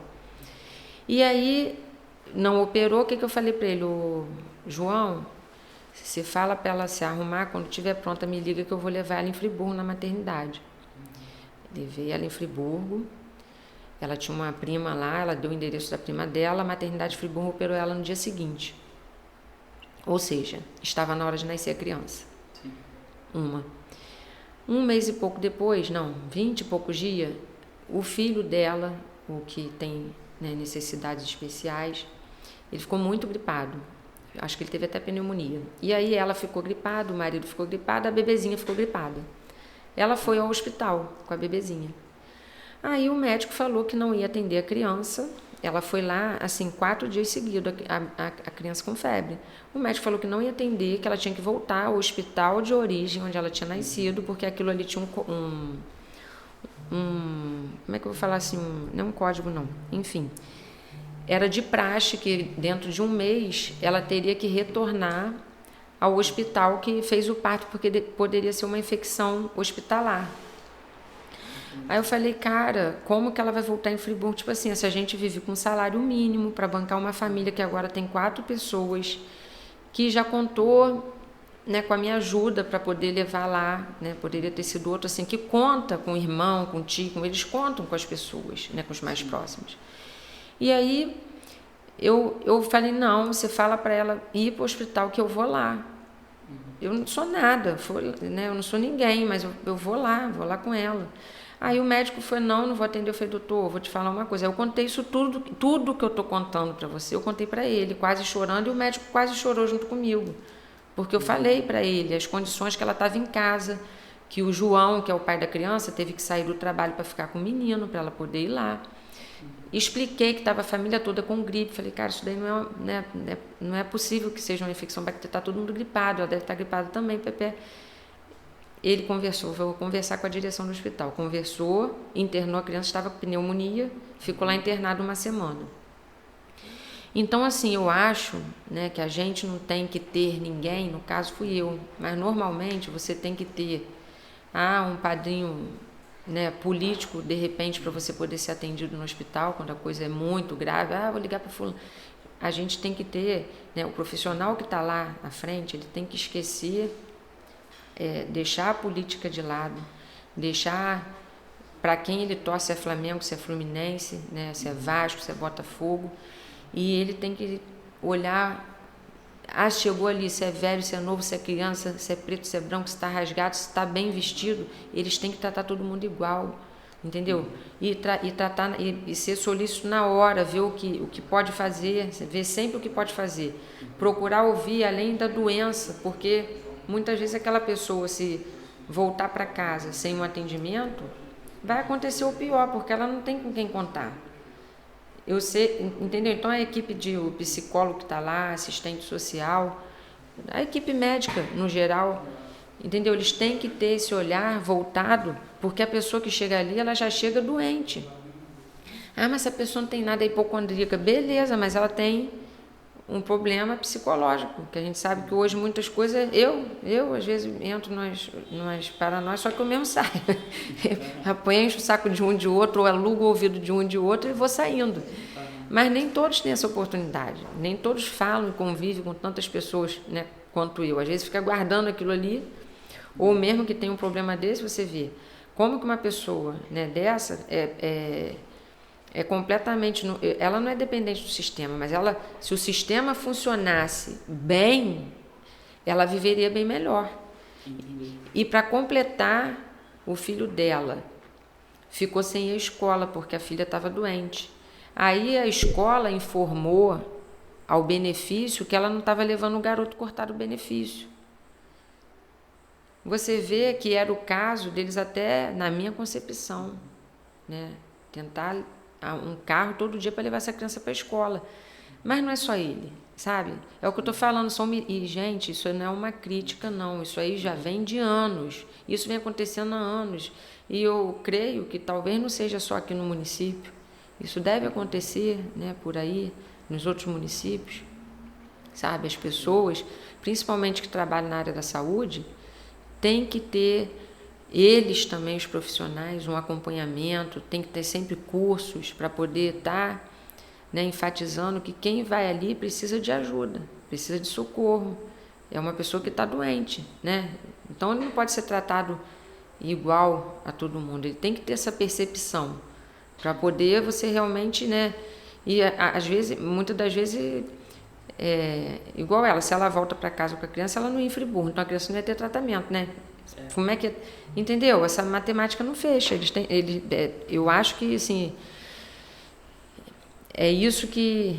E aí, não operou, o que eu falei para ele? João, você fala para ela se arrumar, quando estiver pronta me liga que eu vou levar ela em Friburgo, na maternidade. Levei ela em Friburgo, ela tinha uma prima lá, ela deu o endereço da prima dela, a maternidade de Friburgo operou ela no dia seguinte. Ou seja, estava na hora de nascer a criança. Sim. Um mês e pouco depois, 20 e poucos dias, o filho dela, o que tem, né, necessidades especiais, ele ficou muito gripado. Acho que ele teve até pneumonia. E aí ela ficou gripada, o marido ficou gripado, a bebezinha ficou gripada. Ela foi ao hospital com a bebezinha. Aí o médico falou que não ia atender a criança. Ela foi lá, assim, 4 dias seguidos, a criança com febre. O médico falou que não ia atender, que ela tinha que voltar ao hospital de origem, onde ela tinha nascido, porque aquilo ali tinha como é que eu vou falar assim, não é um código não, enfim. Era de praxe que dentro de um mês ela teria que retornar ao hospital que fez o parto, porque poderia ser uma infecção hospitalar. Aí eu falei: cara, como que ela vai voltar em Friburgo? Tipo assim, se a gente vive com um salário mínimo para bancar uma família que agora tem 4 pessoas, que já contou, né, com a minha ajuda para poder levar lá, né, poderia ter sido outro assim, que conta com o irmão, com o tio, eles contam com as pessoas, né, com os mais próximos. E aí eu falei: não, você fala para ela ir para o hospital que eu vou lá. Eu não sou nada, né, eu não sou ninguém, mas eu vou lá com ela. Aí o médico foi: não vou atender. Eu falei: doutor, vou te falar uma coisa. Eu contei isso tudo que eu estou contando para você, eu contei para ele, quase chorando, e o médico quase chorou junto comigo, porque eu falei para ele as condições que ela estava em casa, que o João, que é o pai da criança, teve que sair do trabalho para ficar com o menino, para ela poder ir lá. Expliquei que estava a família toda com gripe. Falei: cara, isso daí não é possível que seja uma infecção bacteriana, está todo mundo gripado, ela deve estar gripada também, Pepe. Ele conversou, vou conversar com a direção do hospital. Conversou, internou a criança, estava com pneumonia, ficou lá internado 1 semana. Então, assim, eu acho, né, que a gente não tem que ter ninguém, no caso fui eu, mas normalmente você tem que ter um padrinho, né, político, de repente, para você poder ser atendido no hospital, quando a coisa é muito grave. Vou ligar para fulano. a gente tem que ter, né, o profissional que está lá à frente, ele tem que esquecer, deixar a política de lado, deixar para quem ele torce, se é Flamengo, se é Fluminense, né, se é Vasco, se é Botafogo, e ele tem que olhar, chegou ali, se é velho, se é novo, se é criança, se é preto, se é branco, se está rasgado, se está bem vestido, eles têm que tratar todo mundo igual, entendeu? E tratar e ser solícito na hora, ver o que pode fazer, ver sempre o que pode fazer, procurar ouvir além da doença, porque muitas vezes aquela pessoa, se voltar para casa sem um atendimento, vai acontecer o pior, porque ela não tem com quem contar. Eu sei, entendeu? Então a equipe o psicólogo que está lá, assistente social, a equipe médica no geral, entendeu? Eles têm que ter esse olhar voltado, porque a pessoa que chega ali, ela já chega doente. Mas essa pessoa não tem nada, é hipocondríaca. Beleza, mas ela tem um problema psicológico, que a gente sabe que hoje muitas coisas, eu às vezes entro nas paranoias, só que eu mesmo saio. Encho o saco de um de outro, ou alugo o ouvido de um de outro e vou saindo. Mas nem todos têm essa oportunidade, nem todos falam e convivem com tantas pessoas, né, quanto eu. Às vezes fica guardando aquilo ali, ou mesmo que tem um problema desse, você vê como que uma pessoa, né, dessa é completamente, ela não é dependente do sistema, mas se o sistema funcionasse bem, ela viveria bem melhor. E para completar, o filho dela ficou sem a escola porque a filha estava doente. Aí a escola informou ao benefício que ela não estava levando o garoto cortar o benefício. Você vê que era o caso deles até na minha concepção, né? Tentar um carro todo dia para levar essa criança para a escola. Mas não é só ele, sabe? É o que eu estou falando. E, gente, isso não é uma crítica, não. Isso aí já vem de anos. Isso vem acontecendo há anos. E eu creio que talvez não seja só aqui no município. Isso deve acontecer, né, por aí, nos outros municípios. Sabe? As pessoas, principalmente que trabalham na área da saúde, têm que ter... Eles também, os profissionais, um acompanhamento, tem que ter sempre cursos para poder estar, né, enfatizando que quem vai ali precisa de ajuda, precisa de socorro. É uma pessoa que está doente, né? Então ele não pode ser tratado igual a todo mundo. Ele tem que ter essa percepção para poder você realmente, né? E às vezes, muitas das vezes, igual ela, se ela volta para casa com a criança, ela não ia em Friburgo, então a criança não ia ter tratamento, né? Como é que... Entendeu? Essa matemática não fecha. Eu acho que, assim, é isso que...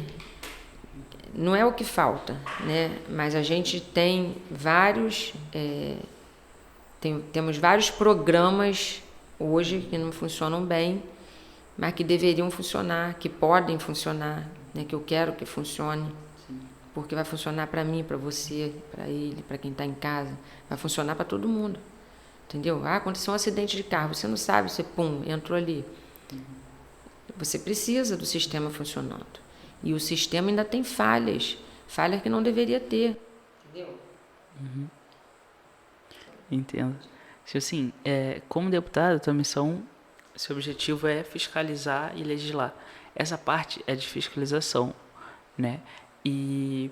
Não é o que falta, né? Mas a gente tem vários... temos vários programas hoje que não funcionam bem, mas que deveriam funcionar, que podem funcionar, né? Que eu quero que funcione. Porque vai funcionar para mim, para você, para ele, para quem está em casa. Vai funcionar para todo mundo. Entendeu? Aconteceu um acidente de carro, você não sabe, você entrou ali. Você precisa do sistema funcionando. E o sistema ainda tem falhas que não deveria ter. Entendeu? Uhum. Entendo. Assim, como deputado, tua missão, seu objetivo é fiscalizar e legislar. Essa parte é de fiscalização, né? E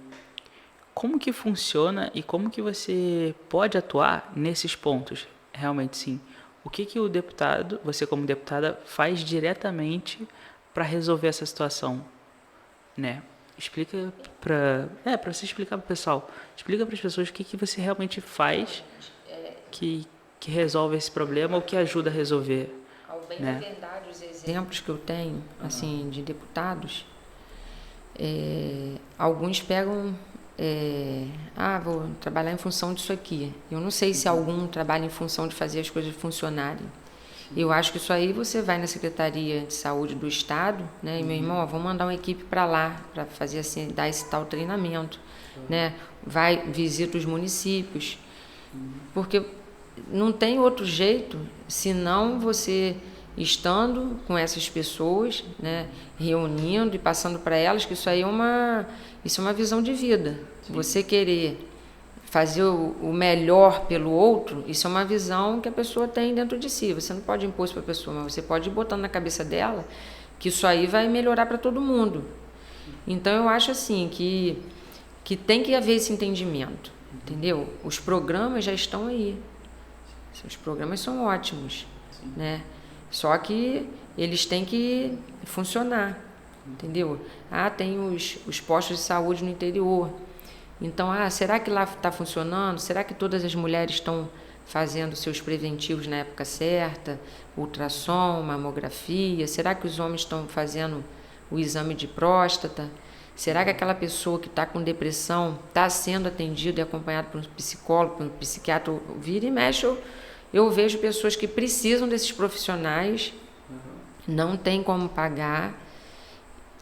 como que funciona e como que você pode atuar nesses pontos? Realmente, sim. O que o deputado, você como deputada, faz diretamente para resolver essa situação, né? Explica para você explicar para o pessoal. Explica para as pessoas o que você realmente faz que resolve esse problema ou que ajuda a resolver. Ao bem né? da verdade, os exemplos que eu tenho, assim, de deputados, alguns pegam, vou trabalhar em função disso aqui. Eu não sei se algum trabalha em função de fazer as coisas funcionarem. Eu acho que isso aí você vai na Secretaria de Saúde do Estado, né? E meu irmão, vamos mandar uma equipe para lá, para fazer assim, dar esse tal treinamento, né? Vai, visita os municípios, porque não tem outro jeito, senão você estando com essas pessoas, né? Reunindo e passando para elas que isso aí é uma visão de vida. Sim. Você querer fazer o melhor pelo outro, isso é uma visão que a pessoa tem dentro de si. Você não pode impor isso para a pessoa, mas você pode ir botando na cabeça dela que isso aí vai melhorar para todo mundo. Então, eu acho assim que tem que haver esse entendimento, entendeu? Os programas já estão aí. Os programas são ótimos, né? Só que eles têm que funcionar, entendeu? Tem os postos de saúde no interior. Então, será que lá está funcionando? Será que todas as mulheres estão fazendo seus preventivos na época certa? Ultrassom, mamografia? Será que os homens estão fazendo o exame de próstata? Será que aquela pessoa que está com depressão está sendo atendida e acompanhada por um psicólogo, por um psiquiatra? Vira e mexe, eu vejo pessoas que precisam desses profissionais, não tem como pagar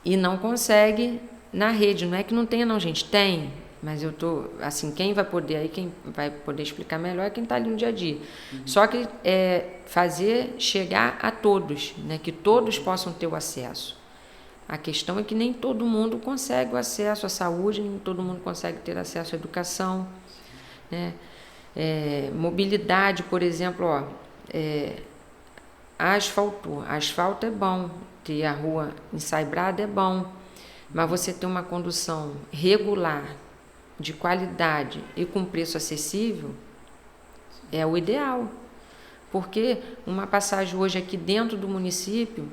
e não consegue na rede. Não é que não tenha não, gente, tem. Mas eu tô assim, quem vai poder explicar melhor é quem está ali no dia a dia. Só que fazer chegar a todos, né, que todos possam ter o acesso. A questão é que nem todo mundo consegue o acesso à saúde, nem todo mundo consegue ter acesso à educação, né? Mobilidade, por exemplo, asfalto é bom, ter a rua ensaibrada é bom, mas você ter uma condução regular, de qualidade e com preço acessível é o ideal, porque uma passagem hoje aqui dentro do município,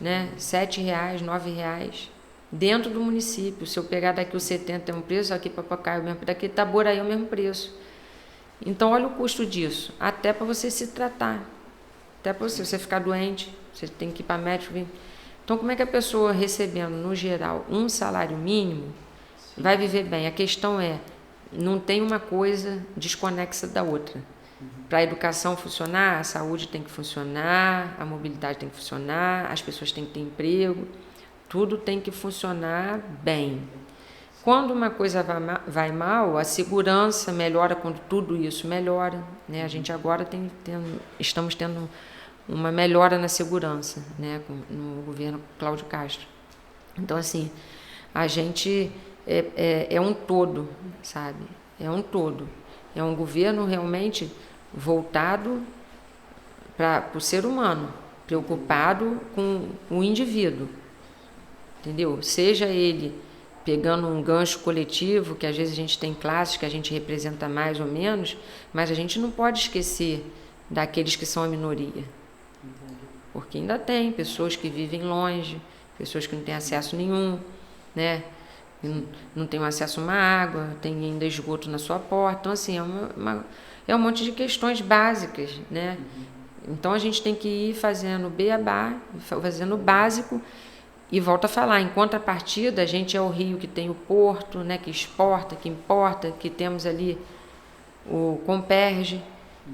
né, R$7, R$9, dentro do município. Se eu pegar daqui o 70 é um preço, aqui para Pacaraí, mesmo daqui Itaboraí é o mesmo preço. Então olha o custo disso, até para você se tratar, até para você ficar doente, você tem que ir para médico. Então como é que a pessoa recebendo no geral um salário mínimo vai viver bem? A questão não tem uma coisa desconexa da outra. Para a educação funcionar, a saúde tem que funcionar, a mobilidade tem que funcionar, as pessoas têm que ter emprego, tudo tem que funcionar bem. Quando uma coisa vai mal, a segurança melhora quando tudo isso melhora, né? A gente agora estamos tendo uma melhora na segurança, né? No governo Cláudio Castro. Então, assim, a gente é um todo, sabe? É um todo. É um governo realmente voltado para o ser humano, preocupado com o indivíduo, entendeu? Seja ele pegando um gancho coletivo, que às vezes a gente tem classes que a gente representa mais ou menos, mas a gente não pode esquecer daqueles que são a minoria, porque ainda tem pessoas que vivem longe, pessoas que não têm acesso nenhum, né? Não tem acesso a uma água, tem ainda esgoto na sua porta. Então, assim, é um monte de questões básicas, né? Então, a gente tem que ir fazendo beabá, fazendo o básico, e volto a falar, em contrapartida, a gente é o Rio que tem o porto, né, que exporta, que importa, que temos ali o Comperge.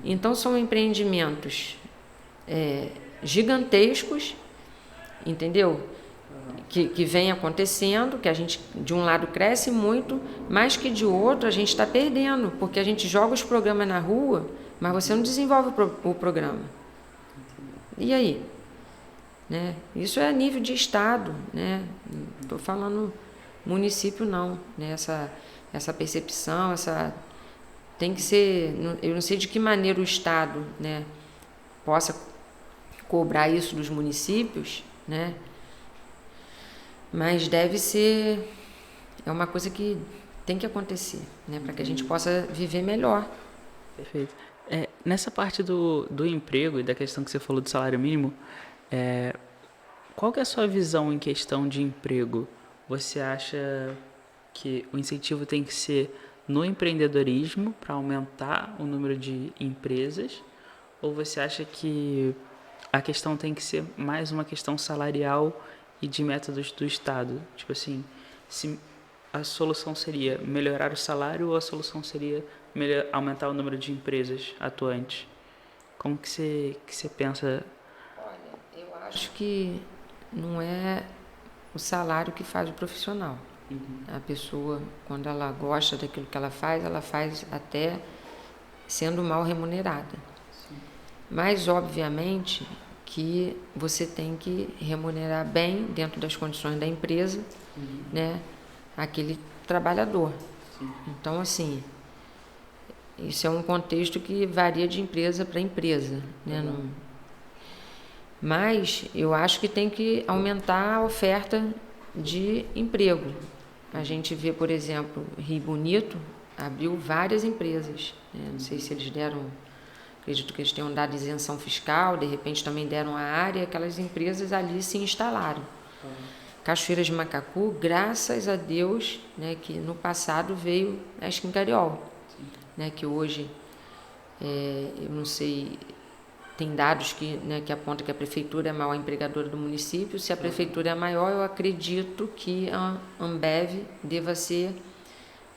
Então, são empreendimentos gigantescos, entendeu? Que vem acontecendo, que a gente de um lado cresce muito, mas que de outro a gente está perdendo, porque a gente joga os programas na rua, mas você não desenvolve o programa. E aí? Né? Isso é a nível de estado, né? Não estou falando município não, né? Essa percepção, tem que ser, eu não sei de que maneira o estado, né, possa cobrar isso dos municípios, né? Mas deve ser, é uma coisa que tem que acontecer, né, para que a gente possa viver melhor. Perfeito. Nessa parte do emprego e da questão que você falou do salário mínimo, qual que é a sua visão em questão de emprego? Você acha que o incentivo tem que ser no empreendedorismo para aumentar o número de empresas? Ou você acha que a questão tem que ser mais uma questão salarial e de métodos do Estado? Tipo assim, se a solução seria melhorar o salário ou a solução seria aumentar o número de empresas atuantes? Como que você pensa? Olha, eu acho que não é o salário que faz o profissional. A pessoa, quando ela gosta daquilo que ela faz até sendo mal remunerada. Mas, obviamente, que você tem que remunerar bem, dentro das condições da empresa, né, aquele trabalhador. Então, assim, isso é um contexto que varia de empresa para empresa, né? Mas eu acho que tem que aumentar a oferta de emprego. A gente vê, por exemplo, Rio Bonito abriu várias empresas, né? Não sei se eles deram, acredito que eles tenham dado isenção fiscal, de repente também deram a área, aquelas empresas ali se instalaram. Cachoeiras de Macacu, graças a Deus, né, que no passado veio a Esquincariol, né, que hoje, eu não sei, tem dados que apontam que a prefeitura é a maior empregadora do município. Se a prefeitura é a maior, eu acredito que a Ambev deva ser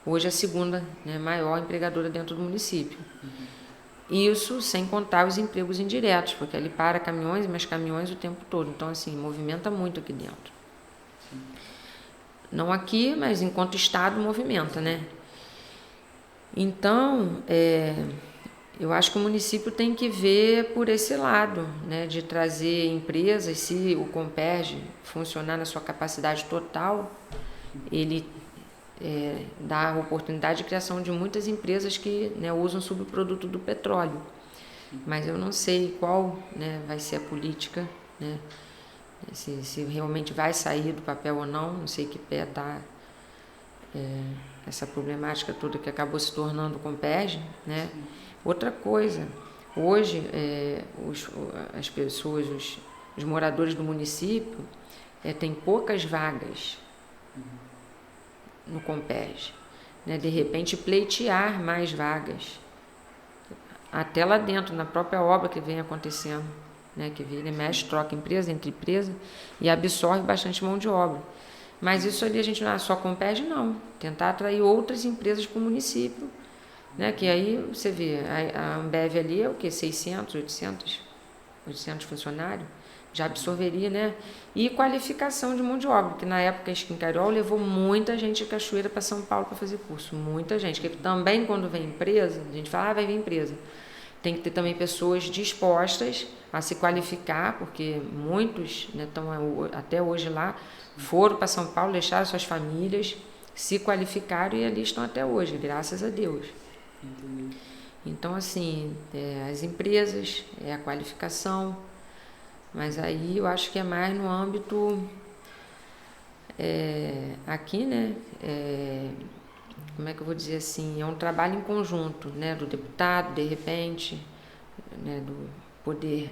hoje a segunda, né, maior empregadora dentro do município. Isso sem contar os empregos indiretos, porque ali para caminhões, mas caminhões o tempo todo. Então, assim, movimenta muito aqui dentro. Não aqui, mas enquanto Estado movimenta, né? Então, eu acho que o município tem que ver por esse lado, né? De trazer empresas, se o Comperj funcionar na sua capacidade total, ele dá a oportunidade de criação de muitas empresas que, né, usam subproduto do petróleo. Mas eu não sei qual, né, vai ser a política, né? Se realmente vai sair do papel ou não sei que pé está essa problemática toda que acabou se tornando o Comperj, né? Outra coisa, hoje as pessoas, os moradores do município têm poucas vagas no Comperj, né? De repente pleitear mais vagas, até lá dentro, na própria obra que vem acontecendo, né, que vira e mexe, troca empresa entre empresa e absorve bastante mão de obra. Mas isso ali a gente não é só Comperj, não. Tentar atrair outras empresas para o município, né, que aí você vê, a Ambev ali é o quê? 600, 800 funcionários, já absorveria, né? E qualificação de mão de obra, que na época a Esquincariol levou muita gente de Cachoeira para São Paulo para fazer curso, muita gente, que também quando vem empresa, a gente fala, vai vir empresa, tem que ter também pessoas dispostas a se qualificar, porque muitos, né, estão até hoje lá, foram para São Paulo, deixaram suas famílias, se qualificaram e ali estão até hoje, graças a Deus. Entendi. Então, assim, as empresas, a qualificação, mas aí eu acho que é mais no âmbito aqui, né? Como é que eu vou dizer assim? É um trabalho em conjunto, né? Do deputado, de repente, né? Do poder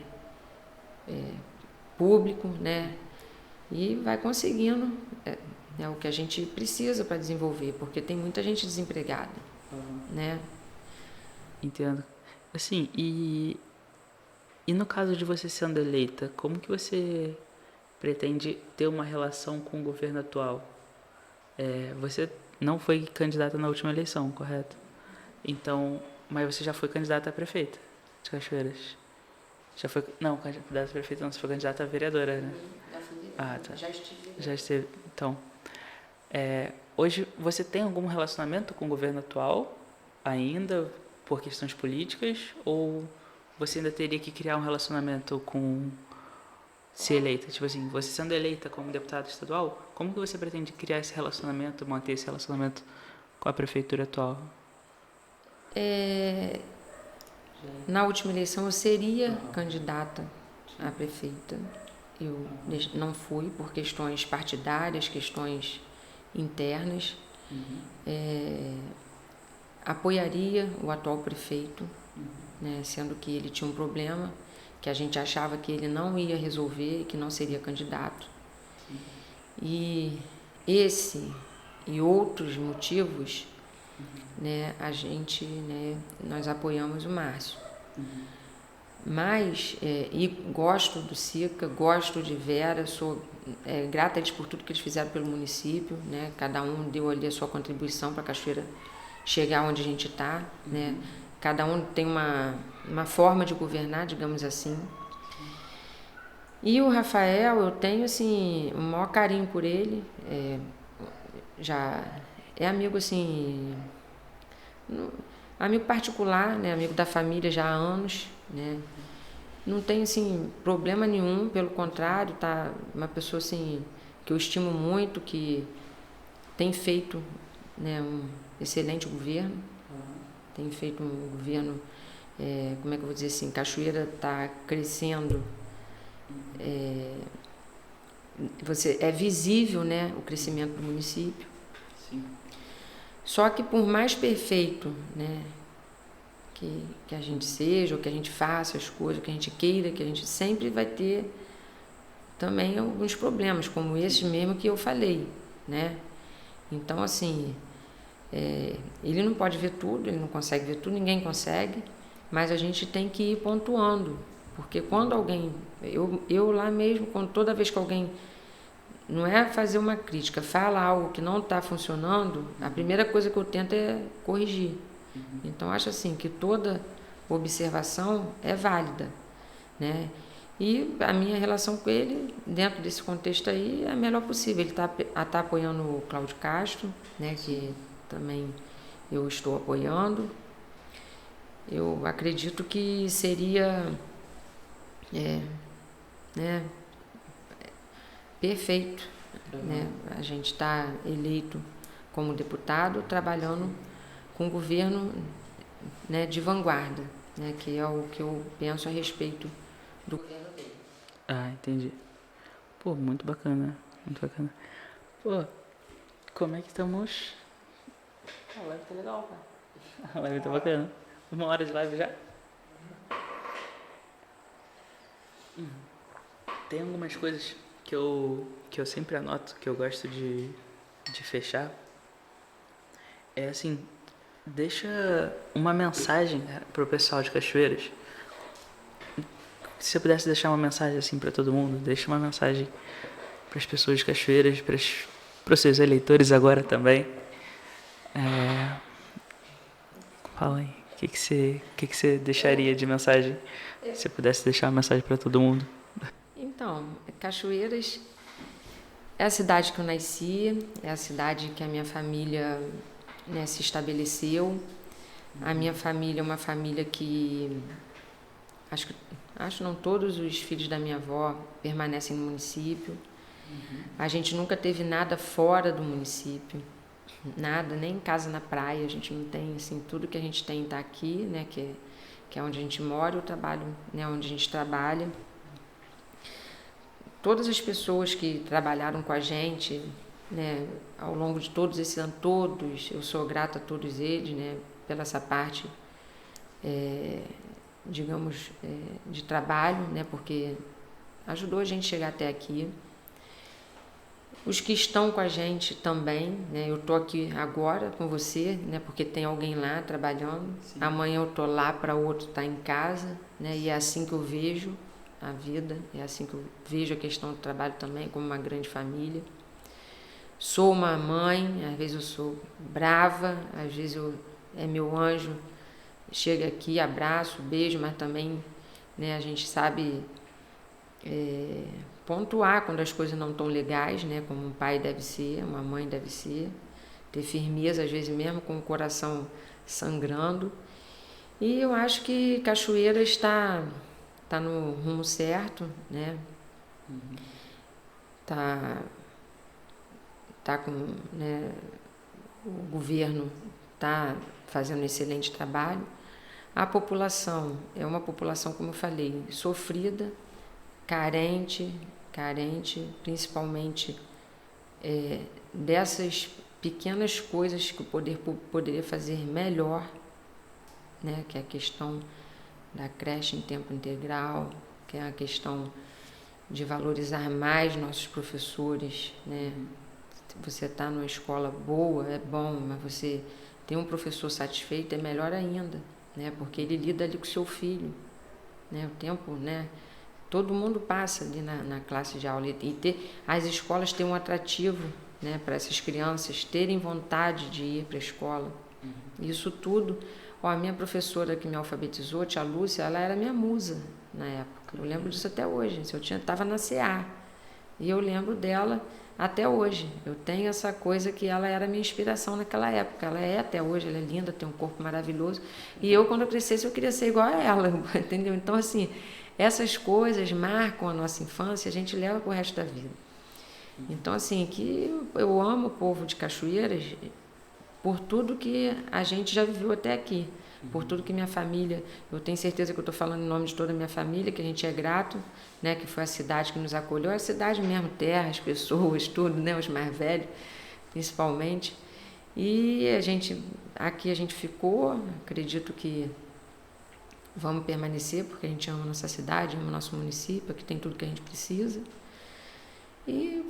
público, né? E vai conseguindo o que a gente precisa para desenvolver, porque tem muita gente desempregada, né? Entendo. Assim, e no caso de você sendo eleita, como que você pretende ter uma relação com o governo atual? Você não foi candidata na última eleição, correto? Então, mas você já foi candidata a prefeita de Cachoeiras? Já foi, não, candidata a prefeita não, você foi candidata a vereadora, né? Ah, tá. Já estive. Já esteve. Então, hoje você tem algum relacionamento com o governo atual ainda por questões políticas ou você ainda teria que criar um relacionamento com ser eleita? Tipo assim, você sendo eleita como deputada estadual, como que você pretende criar esse relacionamento, manter esse relacionamento com a prefeitura atual? Na última eleição eu seria candidata a prefeita. Eu não fui por questões partidárias, questões internas. Apoiaria o atual prefeito, né, sendo que ele tinha um problema que a gente achava que ele não ia resolver, que não seria candidato. E esse e outros motivos, né, nós apoiamos o Márcio. Mas, e gosto do Sica, gosto de Vera, sou grata a eles por tudo que eles fizeram pelo município, né? Cada um deu ali a sua contribuição para a Cachoeira chegar onde a gente está, né? Cada um tem uma forma de governar, digamos assim. E o Rafael, eu tenho assim, o maior carinho por ele, já é amigo assim, amigo particular, né? Amigo da família já há anos, né? Não tem assim problema nenhum, pelo contrário, tá uma pessoa assim que eu estimo muito, que tem feito, né, um excelente governo, tem feito um governo, como é que eu vou dizer assim, Cachoeira está crescendo é visível, né, o crescimento do município. Sim. Só que por mais perfeito, né, que a gente seja, ou que a gente faça as coisas, que a gente queira, que a gente sempre vai ter também alguns problemas, como esse mesmo que eu falei, né? Então, assim, ele não pode ver tudo, ele não consegue ver tudo, ninguém consegue, mas a gente tem que ir pontuando, porque quando alguém, eu lá mesmo, toda vez que alguém, não é fazer uma crítica, fala algo que não está funcionando, a primeira coisa que eu tento é corrigir. Então, acho assim, que toda observação é válida, né? E a minha relação com ele, dentro desse contexto aí, é a melhor possível. Ele tá apoiando o Cláudio Castro, né, que também eu estou apoiando. Eu acredito que seria né, perfeito, né, a gente está eleito como deputado, trabalhando com um governo, né, de vanguarda, né, que é o que eu penso a respeito do governo dele. Ah, entendi. Pô, muito bacana, muito bacana. Pô, como é que estamos? A live tá legal, cara. A live tá bacana. 1 hora de live já? Tem algumas coisas que eu sempre anoto, que eu gosto de fechar. É assim, deixa uma mensagem, cara, pro pessoal de Cachoeiras. Se você pudesse deixar uma mensagem assim pra todo mundo, deixa uma mensagem pras pessoas de Cachoeiras, pros seus eleitores agora também. Fala aí, o que você deixaria de mensagem se você pudesse deixar uma mensagem pra todo mundo? Então, Cachoeiras é a cidade que eu nasci, é a cidade que a minha família, né, se estabeleceu. A minha família é uma família que acho não todos os filhos da minha avó permanecem no município. A gente nunca teve nada fora do município, nada, nem casa na praia. A gente não tem, assim, tudo que a gente tem está aqui, né, que é onde a gente mora, o trabalho, né, onde a gente trabalha. Todas as pessoas que trabalharam com a gente, né, ao longo de todos esses anos, eu sou grata a todos eles, né, pela essa parte, digamos, de trabalho, né, porque ajudou a gente a chegar até aqui. Os que estão com a gente também, né, eu estou aqui agora com você, né, porque tem alguém lá trabalhando. Sim. Amanhã eu estou lá, para outro estar em casa, né, e é assim que eu vejo a vida, é assim que eu vejo a questão do trabalho também, como uma grande família. Sou uma mãe, às vezes eu sou brava, às vezes é meu anjo, chega aqui, abraço, beijo, mas também, né, a gente sabe pontuar quando as coisas não estão legais, né, como um pai deve ser, uma mãe deve ser, ter firmeza, às vezes mesmo com o coração sangrando. E eu acho que Cachoeiras está no rumo certo, né? Tá com, né, o governo está fazendo um excelente trabalho. A população é uma população, como eu falei, sofrida, carente, principalmente dessas pequenas coisas que o poder público poderia fazer melhor, né? Que é a questão da creche em tempo integral, que é a questão de valorizar mais nossos professores, né? Você está numa escola boa, é bom, mas você tem um professor satisfeito, é melhor ainda, né? Porque ele lida ali com o seu filho, né? O tempo, né? Todo mundo passa ali na classe de aula e as escolas têm um atrativo, né? Para essas crianças terem vontade de ir para a escola. Isso tudo. A minha professora que me alfabetizou, tia Lúcia, ela era minha musa na época. Eu lembro disso até hoje. Eu estava na CA e eu lembro dela até hoje. Eu tenho essa coisa que ela era minha inspiração naquela época. Ela é até hoje, ela é linda, tem um corpo maravilhoso. E eu, quando eu crescesse, eu queria ser igual a ela, entendeu? Então, assim, essas coisas marcam a nossa infância, a gente leva para o resto da vida. Então, assim, que eu amo o povo de Cachoeiras, por tudo que a gente já viveu até aqui, por tudo que minha família, eu tenho certeza que eu estou falando em nome de toda a minha família, que a gente é grato, né, que foi a cidade que nos acolheu, a cidade mesmo, terra, as pessoas, tudo, né, os mais velhos, principalmente. E aqui a gente ficou, acredito que vamos permanecer, porque a gente ama a nossa cidade, ama o nosso município, aqui tem tudo que a gente precisa. E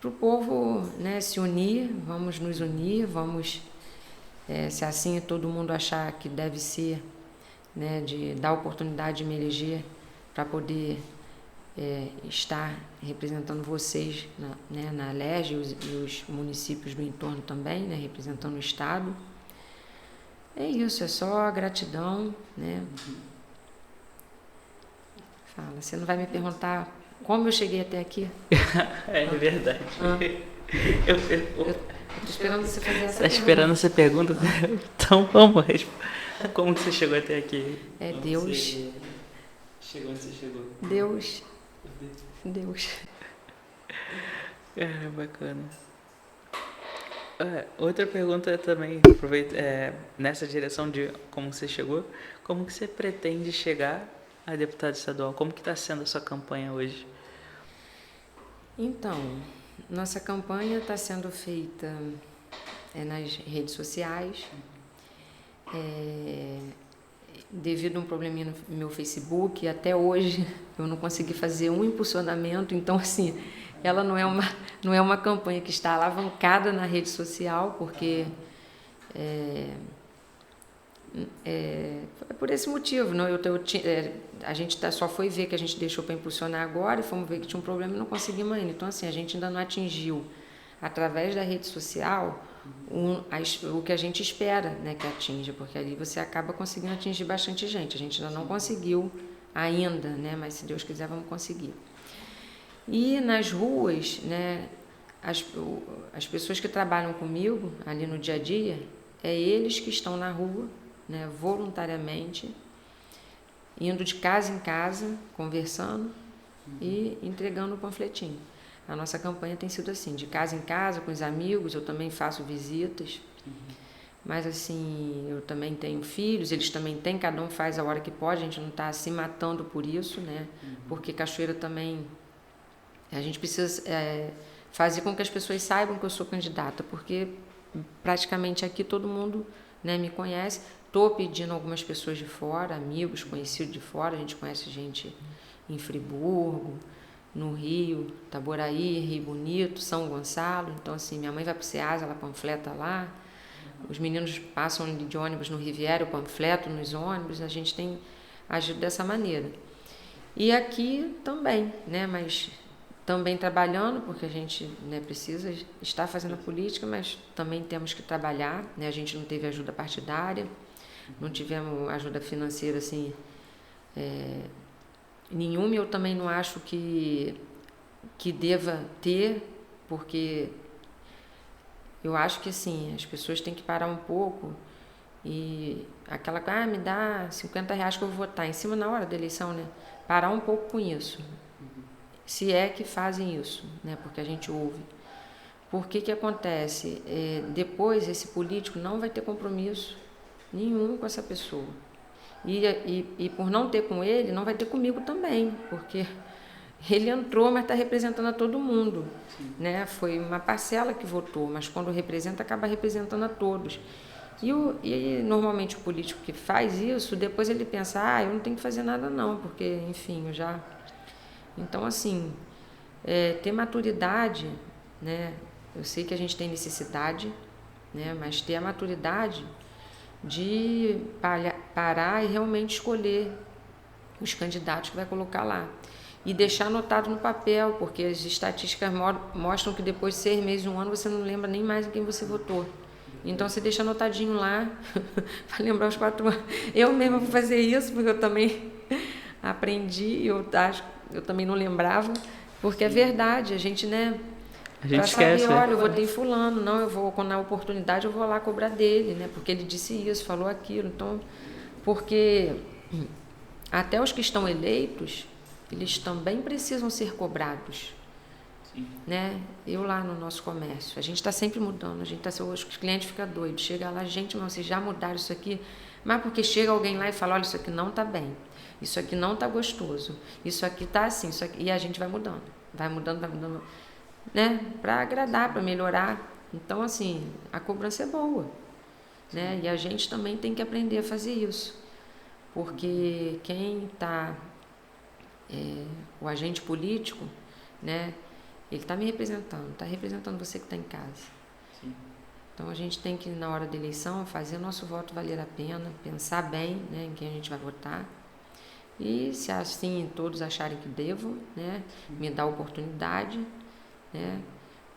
para o povo, né, se unir, vamos nos unir, vamos, se assim todo mundo achar que deve ser, né, de dar oportunidade de me eleger para poder estar representando vocês na Alerj e os municípios do entorno também, né, representando o Estado. É isso, é só gratidão, né? Fala, você não vai me perguntar como eu cheguei até aqui? É verdade. Eu tô esperando você fazer essa pergunta. Tá esperando essa pergunta? Então vamos responder. Como que você chegou até aqui? É Deus. Você chegou onde você chegou? Deus. É, bacana. Outra pergunta também, aproveita, nessa direção de como você chegou, como que você pretende chegar a deputado estadual? Como que está sendo a sua campanha hoje? Então, nossa campanha está sendo feita nas redes sociais. Devido a um probleminha no meu Facebook, até hoje eu não consegui fazer um impulsionamento, então assim, ela não é uma campanha que está alavancada na rede social, porque é por esse motivo, não? A gente só foi ver que a gente deixou para impulsionar agora e fomos ver que tinha um problema e não conseguimos ainda. Então assim, a gente ainda não atingiu, através da rede social, o que a gente espera, né, que atinja, porque ali você acaba conseguindo atingir bastante gente. A gente ainda não conseguiu ainda, né, mas se Deus quiser vamos conseguir. E nas ruas, né, as pessoas que trabalham comigo ali no dia a dia, eles que estão na rua, né, voluntariamente, indo de casa em casa, conversando e entregando o panfletinho. A nossa campanha tem sido assim, de casa em casa, com os amigos, eu também faço visitas, mas assim, eu também tenho filhos, eles também têm, cada um faz a hora que pode, a gente não está se matando por isso, né? Porque Cachoeira também, a gente precisa fazer com que as pessoas saibam que eu sou candidata, porque praticamente aqui todo mundo, né, me conhece. Estou pedindo algumas pessoas de fora, amigos, conhecidos de fora, a gente conhece gente em Friburgo, no Rio, Itaboraí, Rio Bonito, São Gonçalo. Então, assim, minha mãe vai para o SEASA, ela panfleta lá. Os meninos passam de ônibus no Riviera, eu panfleto nos ônibus. A gente tem agido dessa maneira. E aqui também, né? Mas também trabalhando, porque a gente, né, precisa estar fazendo a política, mas também temos que trabalhar, né? A gente não teve ajuda partidária, não tivemos ajuda financeira, assim, nenhuma. Eu também não acho que deva ter, porque eu acho que assim, as pessoas têm que parar um pouco e aquela coisa, me dá R$50 que eu vou votar em cima na hora da eleição, né? Parar um pouco com isso. Se é que fazem isso, né? Porque a gente ouve. Por que acontece? Depois esse político não vai ter compromisso nenhum com essa pessoa. E por não ter com ele, não vai ter comigo também, porque ele entrou, mas está representando a todo mundo, né? Foi uma parcela que votou, mas quando representa, acaba representando a todos. E normalmente o político que faz isso, depois ele pensa, eu não tenho que fazer nada não, porque, enfim, eu já... Então, assim, ter maturidade, né? Eu sei que a gente tem necessidade, né? Mas ter a maturidade de parar e realmente escolher os candidatos que vai colocar lá. E deixar anotado no papel, porque as estatísticas mostram que depois de 6 meses, 1 ano, você não lembra nem mais em quem você votou. Então, você deixa anotadinho lá, para lembrar os 4 anos. Eu mesma vou fazer isso, porque eu também aprendi, eu também não lembrava, porque é verdade, a gente, né... A gente esquece. Olha, eu votei em fulano, não, eu vou, quando na oportunidade, eu vou lá cobrar dele, né? Porque ele disse isso, falou aquilo. Então, porque até os que estão eleitos, eles também precisam ser cobrados. né? Eu lá no nosso comércio, a gente está sempre mudando, os clientes ficam doidos, chega lá, gente, mas vocês já mudaram isso aqui, mas porque chega alguém lá e fala, olha, isso aqui não está bem, isso aqui não está gostoso, isso aqui está assim, isso aqui, e a gente vai mudando, né? Para agradar, para melhorar. Então, assim, a cobrança é boa, né? E a gente também tem que aprender a fazer isso, porque quem está, o agente político, né? Ele está me representando, está representando você que está em casa. Sim. Então a gente tem que, na hora da eleição, fazer nosso voto valer a pena, pensar bem, né, em quem a gente vai votar. E se assim todos acharem que devo, né, me dar a oportunidade, né,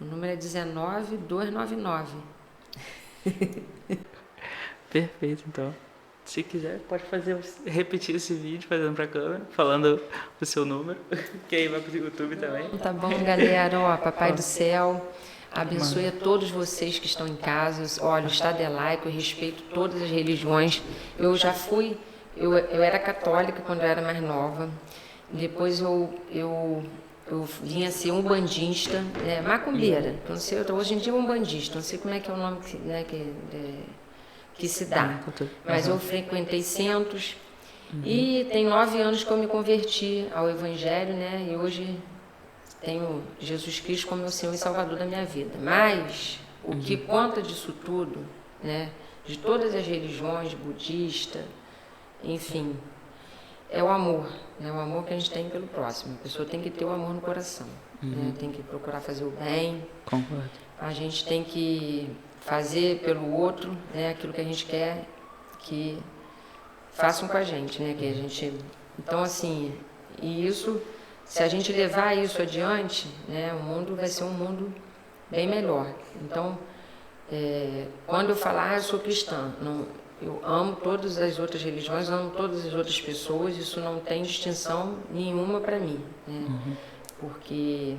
o número é 19299. Perfeito, então. Se quiser, pode repetir esse vídeo fazendo pra câmera, falando o seu número, que aí vai pro YouTube também. Tá bom, galera. Ó, Papai do Céu abençoe a todos vocês que estão em casa. Olha, o Estado é laico, eu respeito todas as religiões. Eu já fui, eu era católica quando eu era mais nova. Depois eu vim a ser umbandista, macumbeira. Eu não sei, hoje em dia é umbandista, não sei como é que é o nome que se dá. Mas eu frequentei centros e tem 9 anos que eu me converti ao Evangelho, né? E hoje tenho Jesus Cristo como meu Senhor e Salvador da minha vida. Mas o que conta disso tudo, né? De todas as religiões, budista, enfim, é o amor, né? O amor que a gente tem pelo próximo. A pessoa tem que ter o amor no coração, né? Tem que procurar fazer o bem. Concordo. A gente tem que fazer pelo outro, né, aquilo que a gente quer que façam com a gente, né, que a gente... Então, assim, e isso, se a gente levar isso adiante, né, o mundo vai ser um mundo bem melhor. Então, quando eu falar, eu sou cristã, eu amo todas as outras religiões, amo todas as outras pessoas, isso não tem distinção nenhuma para mim, né, porque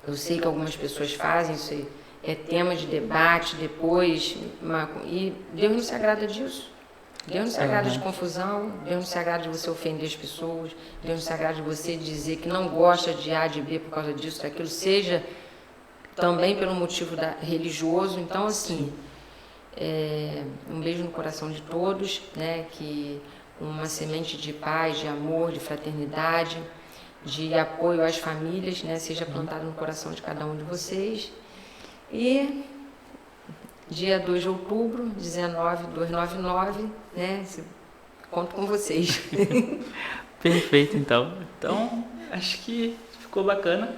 eu sei que algumas pessoas fazem isso, é tema de debate depois, e Deus não se agrada disso. Deus não se agrada de confusão, Deus não se agrada de você ofender as pessoas, Deus não se agrada de você dizer que não gosta de A, de B por causa disso, daquilo, seja também pelo motivo religioso. Então, assim, um beijo no coração de todos, né, que uma semente de paz, de amor, de fraternidade, de apoio às famílias, né, seja plantada no coração de cada um de vocês. E dia 2 de outubro, 19299, né? Conto com vocês. Perfeito, então. Então, acho que ficou bacana.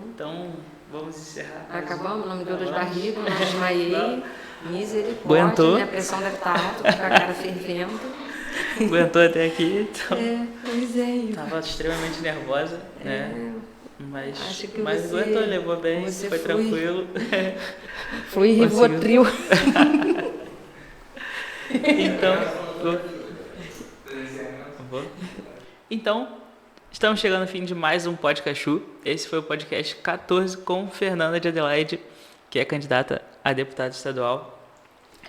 Então, vamos encerrar. Acabamos, não me deu dor de barriga, não desmaiei. Misericórdia, Aguentou. Minha pressão deve estar alta, tô com a cara fervendo. Aguentou até aqui. Então, pois é. Estava extremamente nervosa, né? Mas você, aguentou, levou bem, foi tranquilo. Fui Rivotril. Então, estamos chegando ao fim de mais um Podcast. Esse foi o podcast 14 com Fernanda de Adelaide, que é candidata a deputada estadual.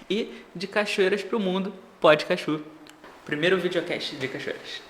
E de Cachoeiras para o Mundo, Podcast. Primeiro videocast de Cachoeiras.